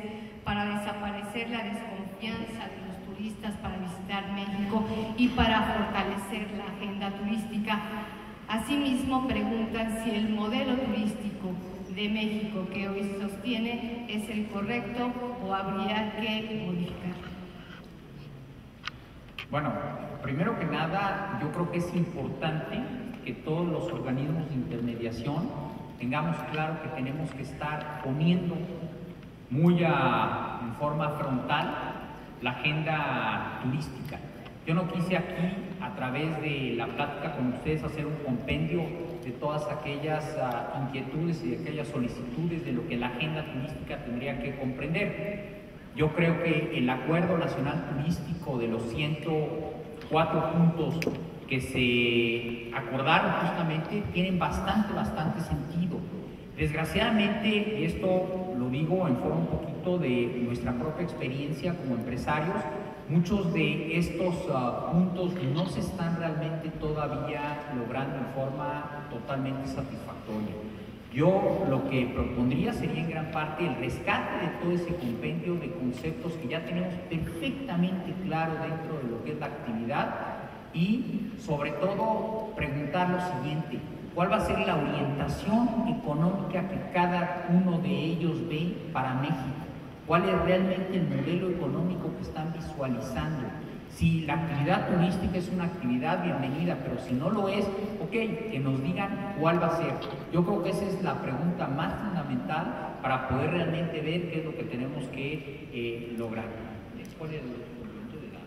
para desaparecer la desconfianza de los turistas para visitar México y para fortalecer la agenda turística. Asimismo, preguntan si el modelo turístico de México que hoy se sostiene es el correcto o habría que modificarlo. Bueno, primero que nada, yo creo que es importante que todos los organismos de intermediación tengamos claro que tenemos que estar poniendo muy en forma frontal la agenda turística. Yo no quise aquí, a través de la plática con ustedes, hacer un compendio de todas aquellas inquietudes y de aquellas solicitudes de lo que la agenda turística tendría que comprender. Yo creo que el Acuerdo Nacional Turístico de los 104 puntos que se acordaron justamente tienen bastante sentido. Desgraciadamente, y esto lo digo en forma un poquito de nuestra propia experiencia como empresarios, muchos de estos puntos no se están realmente todavía logrando en forma totalmente satisfactoria. Yo lo que propondría sería en gran parte el rescate de todo ese compendio de conceptos que ya tenemos perfectamente claro dentro de lo que es la actividad y sobre todo preguntar lo siguiente: ¿cuál va a ser la orientación económica que cada uno de ellos ve para México? ¿Cuál es realmente el modelo económico que están visualizando? Si la actividad turística es una actividad, bienvenida, pero si no lo es, ok, que nos digan cuál va a ser. Yo creo que esa es la pregunta más fundamental para poder realmente ver qué es lo que tenemos que lograr. ¿Cuál es el momento de la...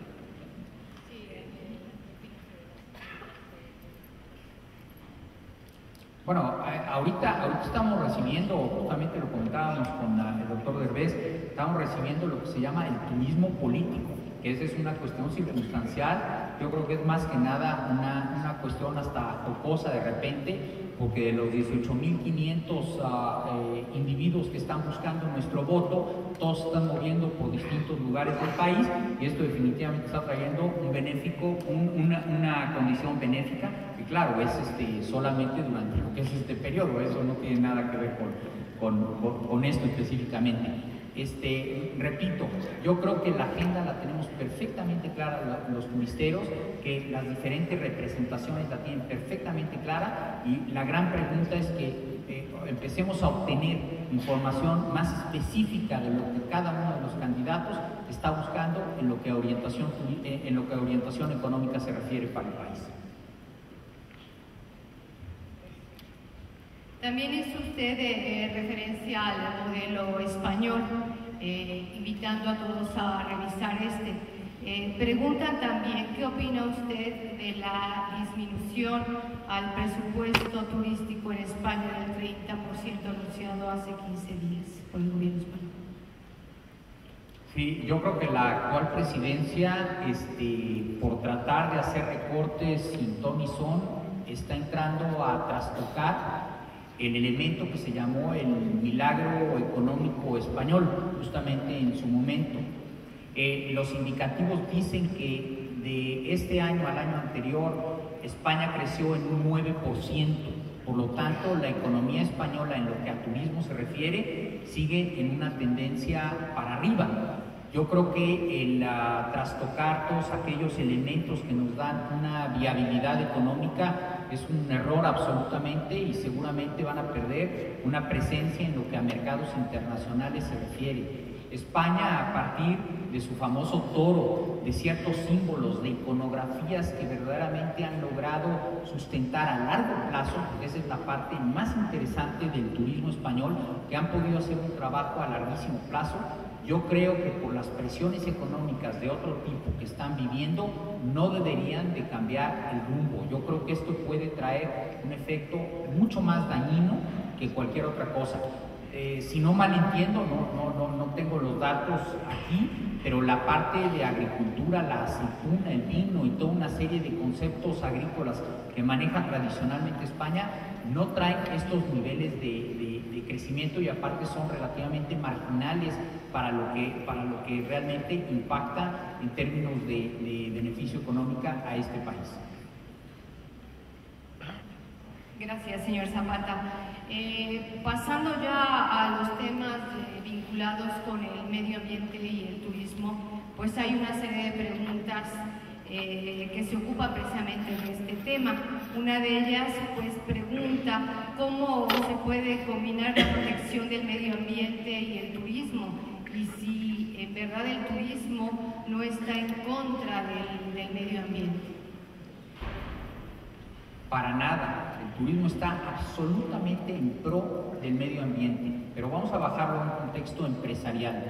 Bueno, ahorita estamos recibiendo, justamente lo comentábamos con el doctor Derbez, estamos recibiendo lo que se llama el turismo político, que esa es una cuestión circunstancial. Yo creo que es más que nada una cuestión hasta jocosa de repente, porque de los 18.500 individuos que están buscando nuestro voto, todos se están moviendo por distintos lugares del país, y esto definitivamente está trayendo una condición benéfica, que claro, es solamente durante lo que es este periodo, eso no tiene nada que ver con esto específicamente. Repito, yo creo que la agenda la tenemos perfectamente clara los turisteros, que las diferentes representaciones la tienen perfectamente clara, y la gran pregunta es que empecemos a obtener información más específica de lo que cada uno de los candidatos está buscando en lo que a orientación económica se refiere para el país. También hizo usted referencia al modelo español, invitando a todos a revisar preguntan también, ¿qué opina usted de la disminución al presupuesto turístico en España del 30% anunciado hace 15 días por el gobierno español? Sí, yo creo que la actual presidencia, por tratar de hacer recortes sin ton ni son, está entrando a trastocar el elemento que se llamó el milagro económico español, justamente en su momento. Los indicativos dicen que de este año al año anterior, España creció en un 9%. Por lo tanto, la economía española, en lo que a turismo se refiere, sigue en una tendencia para arriba. Yo creo que el trastocar todos aquellos elementos que nos dan una viabilidad económica es un error absolutamente, y seguramente van a perder una presencia en lo que a mercados internacionales se refiere. España, a partir de su famoso toro, de ciertos símbolos, de iconografías que verdaderamente han logrado sustentar a largo plazo, porque esa es la parte más interesante del turismo español, que han podido hacer un trabajo a larguísimo plazo. Yo creo que por las presiones económicas de otro tipo que están viviendo, no deberían de cambiar el rumbo. Yo creo que esto puede traer un efecto mucho más dañino que cualquier otra cosa. Si no mal entiendo, no tengo los datos aquí, pero la parte de agricultura, la aceituna, el vino y toda una serie de conceptos agrícolas que maneja tradicionalmente España no traen estos niveles de crecimiento y aparte son relativamente marginales para lo que realmente impacta en términos de beneficio económico a este país. Gracias, señor Zapata. Pasando ya a los temas vinculados con el medio ambiente y el turismo, pues hay una serie de preguntas que se ocupan precisamente de este tema. Una de ellas, pues, pregunta cómo se puede combinar la protección del medio ambiente y el turismo, y si en verdad el turismo no está en contra del medio ambiente. Para nada, el turismo está absolutamente en pro del medio ambiente, pero vamos a bajarlo a un contexto empresarial.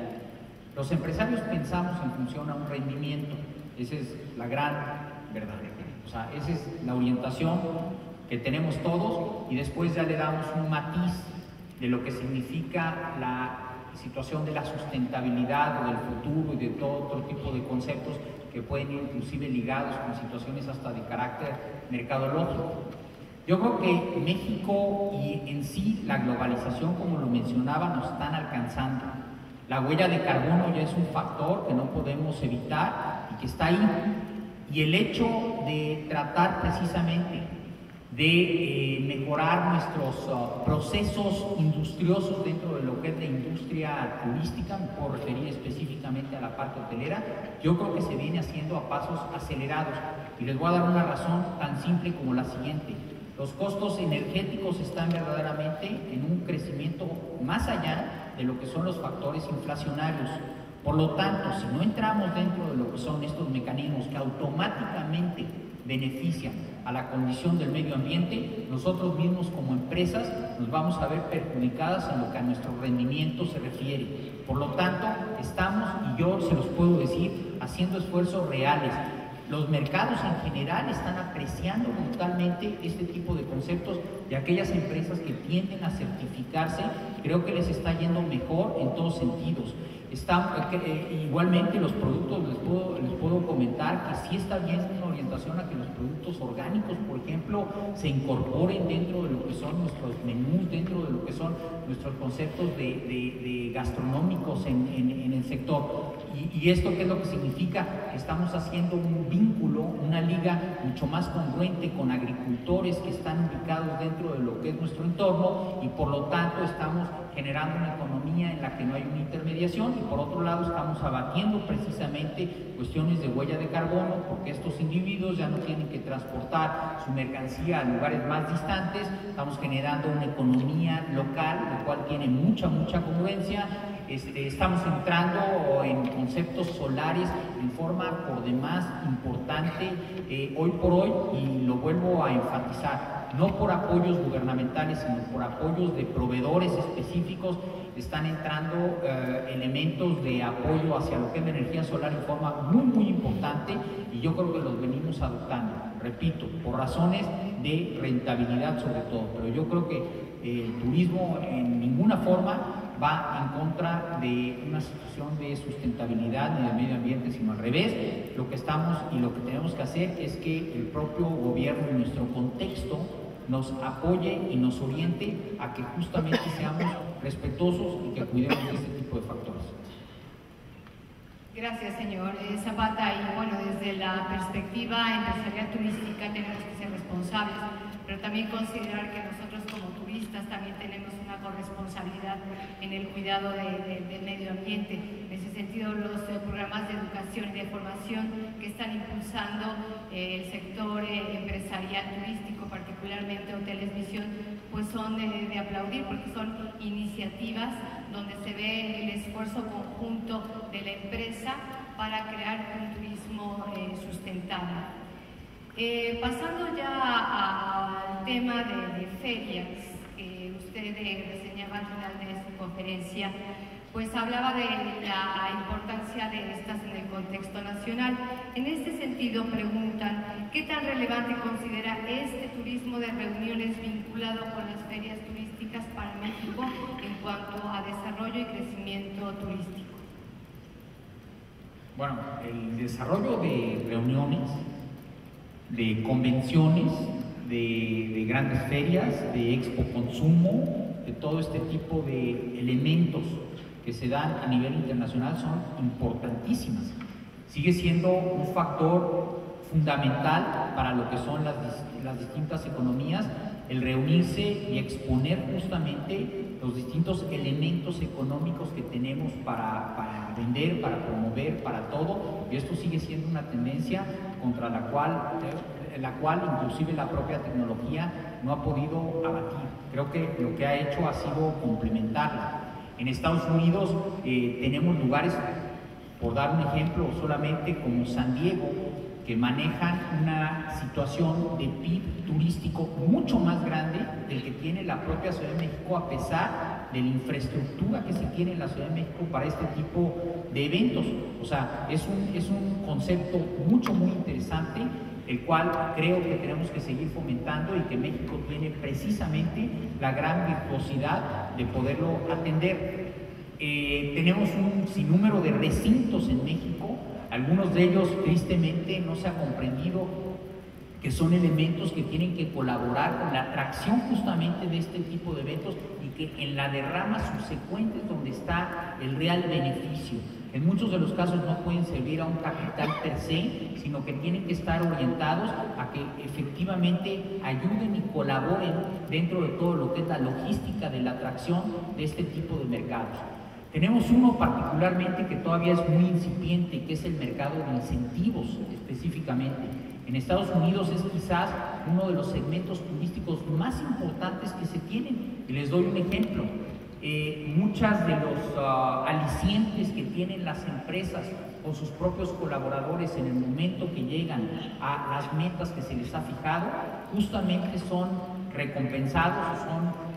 Los empresarios pensamos en función a un rendimiento, esa es la gran verdad, o sea, esa es la orientación que tenemos todos y después ya le damos un matiz de lo que significa la situación de la sustentabilidad o del futuro y de todo otro tipo de conceptos que pueden ir inclusive ligados con situaciones hasta de carácter mercadológico. Yo creo que México y en sí la globalización, como lo mencionaba, nos están alcanzando. La huella de carbono ya es un factor que no podemos evitar y que está ahí. Y el hecho de tratar precisamente de mejorar nuestros procesos industriosos dentro de lo que es la industria turística, me puedo referir específicamente a la parte hotelera, yo creo que se viene haciendo a pasos acelerados. Y les voy a dar una razón tan simple como la siguiente. Los costos energéticos están verdaderamente en un crecimiento más allá de lo que son los factores inflacionarios. Por lo tanto, si no entramos dentro de lo que son estos mecanismos que automáticamente benefician a la condición del medio ambiente, nosotros mismos como empresas nos vamos a ver perjudicadas en lo que a nuestro rendimiento se refiere. Por lo tanto, estamos, y yo se los puedo decir, haciendo esfuerzos reales. Los mercados en general están apreciando brutalmente este tipo de conceptos de aquellas empresas que tienden a certificarse. Creo que les está yendo mejor en todos sentidos. Igualmente los productos, les puedo comentar que sí está bien una orientación a que los productos orgánicos, por ejemplo, se incorporen dentro de lo que son nuestros menús, dentro de lo que son nuestros conceptos de gastronómicos en el sector. ¿Y esto qué es lo que significa? Estamos haciendo un vínculo, una liga mucho más congruente con agricultores que están ubicados dentro de lo que es nuestro entorno y por lo tanto estamos generando una economía en la que no hay una intermediación y por otro lado estamos abatiendo precisamente cuestiones de huella de carbono porque estos individuos ya no tienen que transportar su mercancía a lugares más distantes, estamos generando una economía local, lo cual tiene mucha congruencia. Estamos entrando en conceptos solares en forma por demás importante hoy por hoy y lo vuelvo a enfatizar, no por apoyos gubernamentales sino por apoyos de proveedores específicos. Están entrando elementos de apoyo hacia lo que es la energía solar en forma muy importante y yo creo que los venimos adoptando, repito, por razones de rentabilidad sobre todo, pero yo creo que el turismo en ninguna forma va en contra de una situación de sustentabilidad ni del medio ambiente, sino al revés. Lo que estamos y lo que tenemos que hacer es que el propio gobierno y nuestro contexto nos apoye y nos oriente a que justamente seamos respetuosos y que cuidemos de este tipo de factores. Gracias, señor Zapata. Y bueno, desde la perspectiva empresarial turística tenemos que ser responsables, pero también considerar que nosotros como turistas también tenemos una corresponsabilidad en el cuidado del medio ambiente. En ese sentido, los programas de educación y de formación que están impulsando el sector empresarial turístico, particularmente Hoteles Visión, pues son de aplaudir porque son iniciativas donde se ve el esfuerzo conjunto de la empresa para crear un turismo sustentable. Pasando ya al tema de ferias, que usted reseñaba al final de su conferencia, pues hablaba de la importancia de estas en el contexto nacional. En este sentido preguntan, ¿qué tan relevante considera este turismo de reuniones vinculado con las ferias turísticas para México en cuanto a desarrollo y crecimiento turístico? Bueno, el desarrollo de reuniones de convenciones, de grandes ferias, de expo consumo, de todo este tipo de elementos que se dan a nivel internacional son importantísimas. Sigue siendo un factor fundamental para lo que son las distintas economías, el reunirse y exponer justamente los distintos elementos económicos que tenemos para vender, para promover, para todo, y esto sigue siendo una tendencia contra la cual inclusive la propia tecnología no ha podido abatir. Creo que lo que ha hecho ha sido complementarla. En Estados Unidos tenemos lugares, por dar un ejemplo, solamente como San Diego, que manejan una situación de PIB turístico mucho más grande del que tiene la propia Ciudad de México, a pesar de la infraestructura que se tiene en la Ciudad de México para este tipo de eventos. O sea, es un concepto muy interesante, el cual creo que tenemos que seguir fomentando y que México tiene precisamente la gran virtuosidad de poderlo atender. Tenemos un sinnúmero de recintos en México, algunos de ellos tristemente no se ha comprendido que son elementos que tienen que colaborar con la atracción justamente de este tipo de eventos y que en la derrama subsecuente es donde está el real beneficio. En muchos de los casos no pueden servir a un capital per se, sino que tienen que estar orientados a que efectivamente ayuden y colaboren dentro de todo lo que es la logística de la atracción de este tipo de mercados. Tenemos uno particularmente que todavía es muy incipiente, que es el mercado de incentivos específicamente. En Estados Unidos es quizás uno de los segmentos turísticos más importantes que se tienen. Y les doy un ejemplo. Muchas de los alicientes que tienen las empresas con sus propios colaboradores en el momento que llegan a las metas que se les ha fijado, justamente son recompensados o son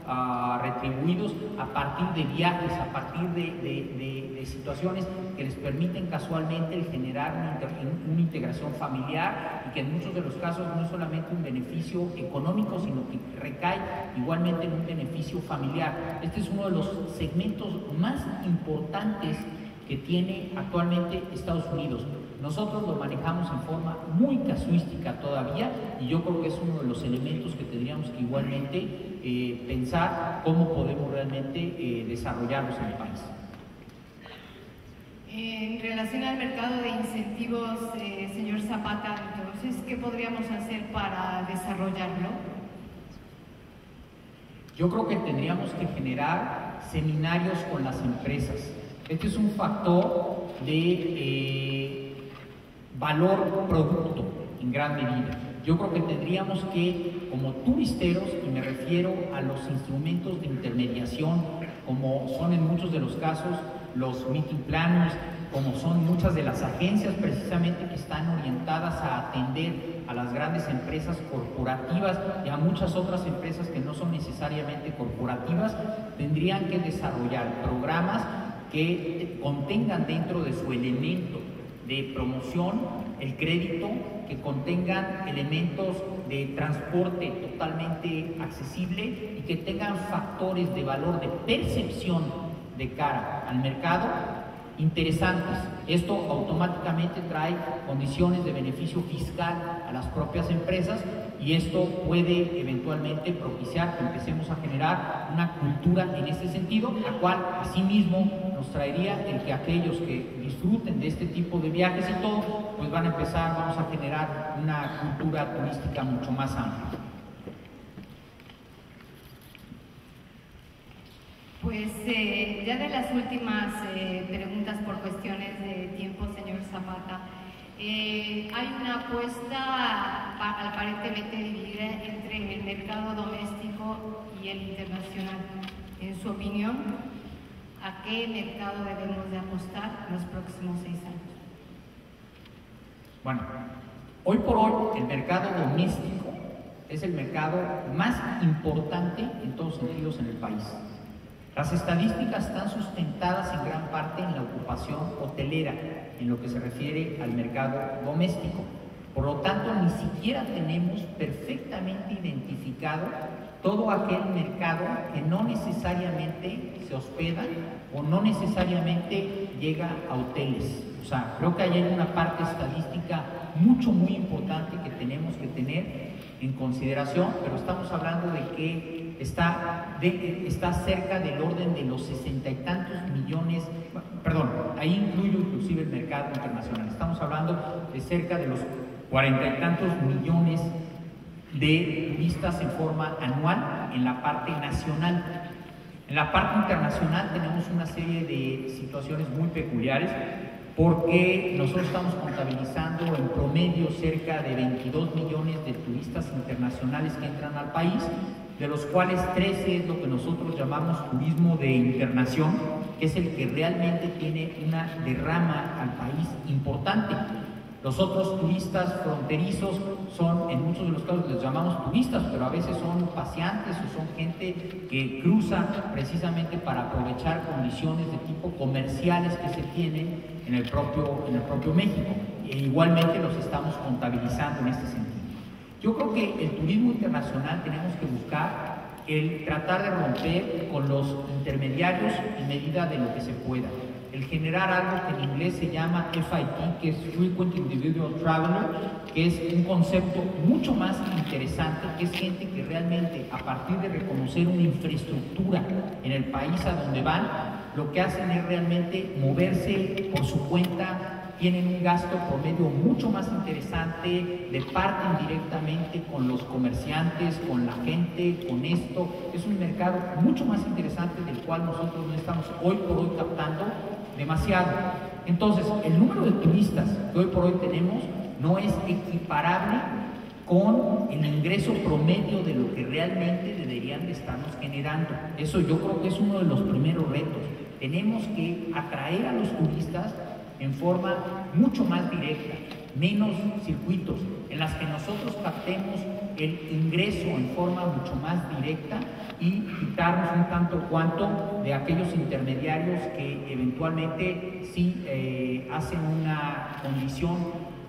retribuidos a partir de viajes, a partir de situaciones que les permiten casualmente el generar una integración familiar, y que en muchos de los casos no es solamente un beneficio económico, sino que recae igualmente en un beneficio familiar. Este es uno de los segmentos más importantes que tiene actualmente Estados Unidos. Nosotros lo manejamos en forma muy casuística todavía, y yo creo que es uno de los elementos que tendríamos que igualmente pensar cómo podemos realmente desarrollarlos en el país. En relación al mercado de incentivos, señor Zapata, entonces, ¿qué podríamos hacer para desarrollarlo? Yo creo que tendríamos que generar seminarios con las empresas. Este es un factor de valor producto en gran medida. Yo creo que tendríamos que, como turisteros, y me refiero a los instrumentos de intermediación, como son en muchos de los casos los meeting planners, como son muchas de las agencias precisamente que están orientadas a atender a las grandes empresas corporativas y a muchas otras empresas que no son necesariamente corporativas, tendrían que desarrollar programas que contengan dentro de su elemento de promoción el crédito, que contengan elementos de transporte totalmente accesible y que tengan factores de valor de percepción de cara al mercado interesantes. Esto automáticamente trae condiciones de beneficio fiscal a las propias empresas, y esto puede eventualmente propiciar que empecemos a generar una cultura en ese sentido, la cual asimismo nos traería el que aquellos que disfruten de este tipo de viajes y todo, pues vamos a generar una cultura turística mucho más amplia. Pues ya de las últimas preguntas por cuestiones de tiempo, señor Zapata, hay una apuesta aparentemente dividida entre el mercado doméstico y el internacional. En su opinión, ¿a qué mercado debemos de apostar en los próximos 6 años? Bueno, hoy por hoy el mercado doméstico es el mercado más importante en todos sentidos en el país. Las estadísticas están sustentadas en gran parte en la ocupación hotelera, en lo que se refiere al mercado doméstico. Por lo tanto, ni siquiera tenemos perfectamente identificado todo aquel mercado que no necesariamente se hospeda o no necesariamente llega a hoteles. O sea, creo que ahí hay una parte estadística muy importante que tenemos que tener en consideración, pero estamos hablando de que está cerca del orden de los 60 y tantos millones, perdón, ahí incluyo inclusive el mercado internacional, estamos hablando de cerca de los 40 y tantos millones de turistas en forma anual en la parte nacional. En la parte internacional tenemos una serie de situaciones muy peculiares porque nosotros estamos contabilizando en promedio cerca de 22 millones de turistas internacionales que entran al país, de los cuales 13 es lo que nosotros llamamos turismo de internación, que es el que realmente tiene una derrama al país importante. Los otros turistas fronterizos son, en muchos de los casos les llamamos turistas, pero a veces son paseantes o son gente que cruza precisamente para aprovechar condiciones de tipo comerciales que se tienen en el propio México. E igualmente los estamos contabilizando en este sentido. Yo creo que el turismo internacional tenemos que buscar el tratar de romper con los intermediarios en medida de lo que se pueda. El generar algo que en inglés se llama FIT, que es Frequent Individual Traveler, que es un concepto mucho más interesante, que es gente que realmente a partir de reconocer una infraestructura en el país a donde van, lo que hacen es realmente moverse por su cuenta, tienen un gasto promedio mucho más interesante, departen directamente con los comerciantes, con la gente, con esto. Es un mercado mucho más interesante del cual nosotros no estamos hoy por hoy captando demasiado. Entonces, el número de turistas que hoy por hoy tenemos no es equiparable con el ingreso promedio de lo que realmente deberían de estarnos generando. Eso yo creo que es uno de los primeros retos. Tenemos que atraer a los turistas en forma mucho más directa, menos circuitos, en las que nosotros captemos el ingreso en forma mucho más directa y quitarnos un tanto cuanto de aquellos intermediarios que eventualmente sí hacen una condición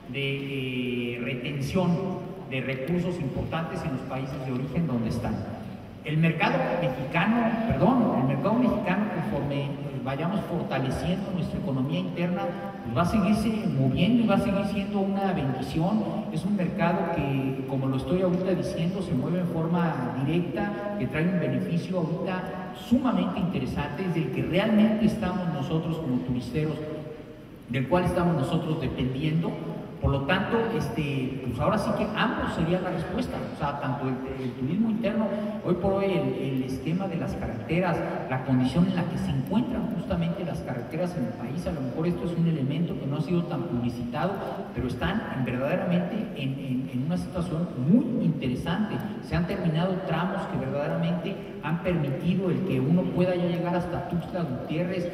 de retención de recursos importantes en los países de origen donde están. El mercado mexicano, conforme vayamos fortaleciendo nuestra economía interna, pues va a seguirse moviendo y va a seguir siendo una bendición. Es un mercado que, como lo estoy ahorita diciendo, se mueve en forma directa, que trae un beneficio ahorita sumamente interesante, del que realmente estamos nosotros como turisteros, del cual estamos nosotros dependiendo. Por lo tanto, pues ahora sí que ambos sería la respuesta, o sea, tanto el turismo interno, hoy por hoy el esquema de las carreteras, la condición en la que se encuentran justamente las carreteras en el país, a lo mejor esto es un elemento que no ha sido tan publicitado, pero están verdaderamente en una situación muy interesante. Se han terminado tramos que verdaderamente han permitido el que uno pueda ya llegar hasta Tuxtla Gutiérrez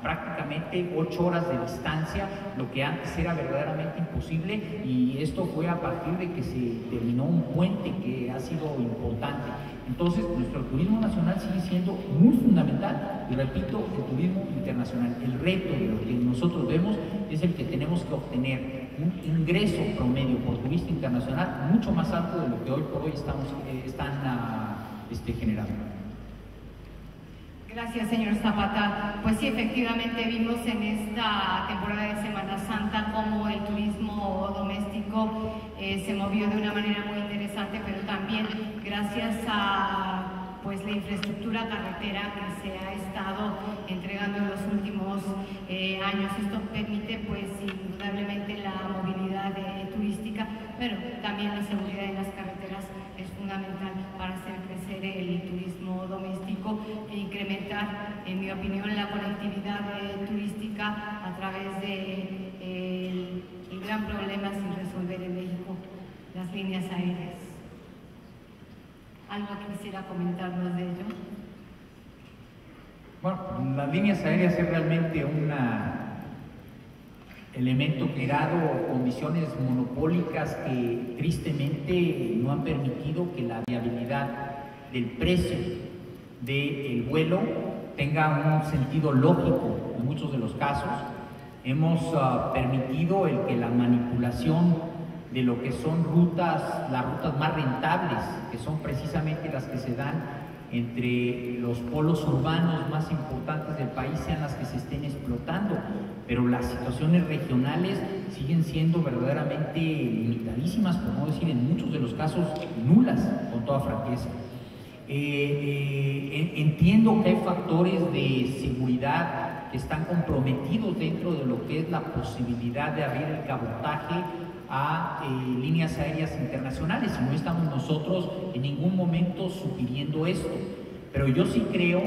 prácticamente 8 horas de distancia, lo que antes era verdaderamente imposible, y esto fue a partir de que se terminó un puente que ha sido importante. Entonces, nuestro turismo nacional sigue siendo muy fundamental, y repito, el turismo internacional. El reto de lo que nosotros vemos es el que tenemos que obtener un ingreso promedio por turista internacional mucho más alto de lo que hoy por hoy están generando. Gracias, señor Zapata. Pues sí, efectivamente vimos en esta temporada de Semana Santa cómo el turismo doméstico se movió de una manera muy interesante, pero también gracias a pues la infraestructura carretera que se ha estado entregando en los últimos años. Esto permite pues indudablemente la movilidad turística, pero también la seguridad en las carreteras es fundamental para hacer crecer el turismo doméstico e incrementar, en mi opinión, la conectividad turística a través de el gran problema sin resolver en México, las líneas aéreas. ¿Algo que quisiera comentarnos de ello? Bueno, las líneas aéreas es realmente un elemento creado, condiciones monopólicas que tristemente no han permitido que la viabilidad del precio del vuelo tenga un sentido lógico en muchos de los casos. Hemos permitido el que la manipulación de lo que son las rutas más rentables, que son precisamente las que se dan entre los polos urbanos más importantes del país sean las que se estén explotando, pero las situaciones regionales siguen siendo verdaderamente limitadísimas, por no decir en muchos de los casos nulas, con toda franqueza. Entiendo que hay factores de seguridad que están comprometidos dentro de lo que es la posibilidad de abrir el cabotaje a líneas aéreas internacionales, y no estamos nosotros en ningún momento sugiriendo esto, pero yo sí creo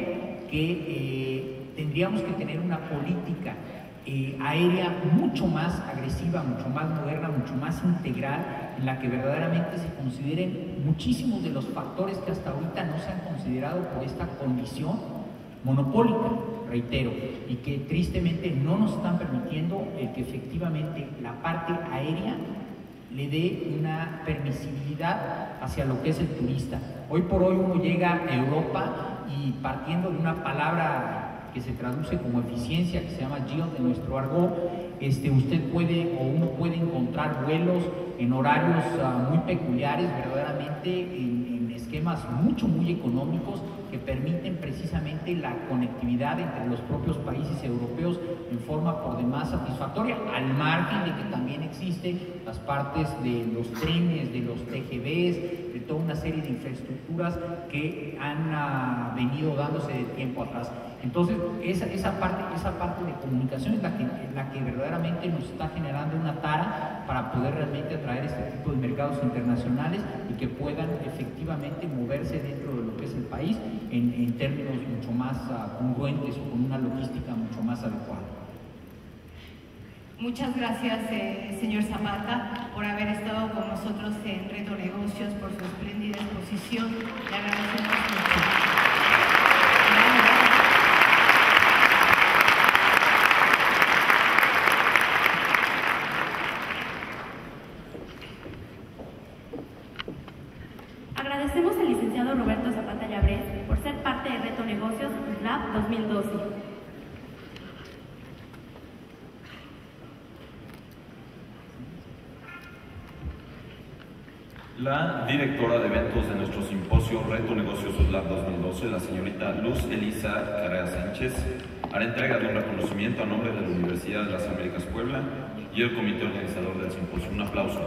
que tendríamos que tener una política aérea mucho más agresiva, mucho más moderna, mucho más integral, en la que verdaderamente se consideren muchísimos de los factores que hasta ahorita no se han considerado por esta condición monopólica, reitero, y que tristemente no nos están permitiendo que efectivamente la parte aérea le dé una permisibilidad hacia lo que es el turista. Hoy por hoy uno llega a Europa y, partiendo de una palabra que se traduce como eficiencia, que se llama yield en nuestro argot, usted puede o uno puede encontrar vuelos en horarios muy peculiares, verdaderamente en esquemas muy económicos, que permiten precisamente la conectividad entre los propios países europeos en forma por demás satisfactoria, al margen de que también existen las partes de los trenes, de los TGVs, de toda una serie de infraestructuras que han venido dándose de tiempo atrás. Entonces, esa parte de comunicación es la que verdaderamente nos está generando una tara para poder realmente atraer este tipo de mercados internacionales y que puedan efectivamente moverse dentro de lo que es el país en términos mucho más congruentes o con una logística mucho más adecuada. Muchas gracias, señor Zapata, por haber estado con nosotros en Reto Negocios, por su espléndida exposición. Le agradecemos mucho. Agradecemos al licenciado Roberto Zapata Llabrés por ser parte de Reto Negocios Lab 2012. La directora de eventos de nuestro simposio Reto Negocios Lab 2012, la señorita Luz Elisa Carrera Sánchez, hará entrega de un reconocimiento a nombre de la Universidad de las Américas Puebla y el comité organizador del simposio. Un aplauso.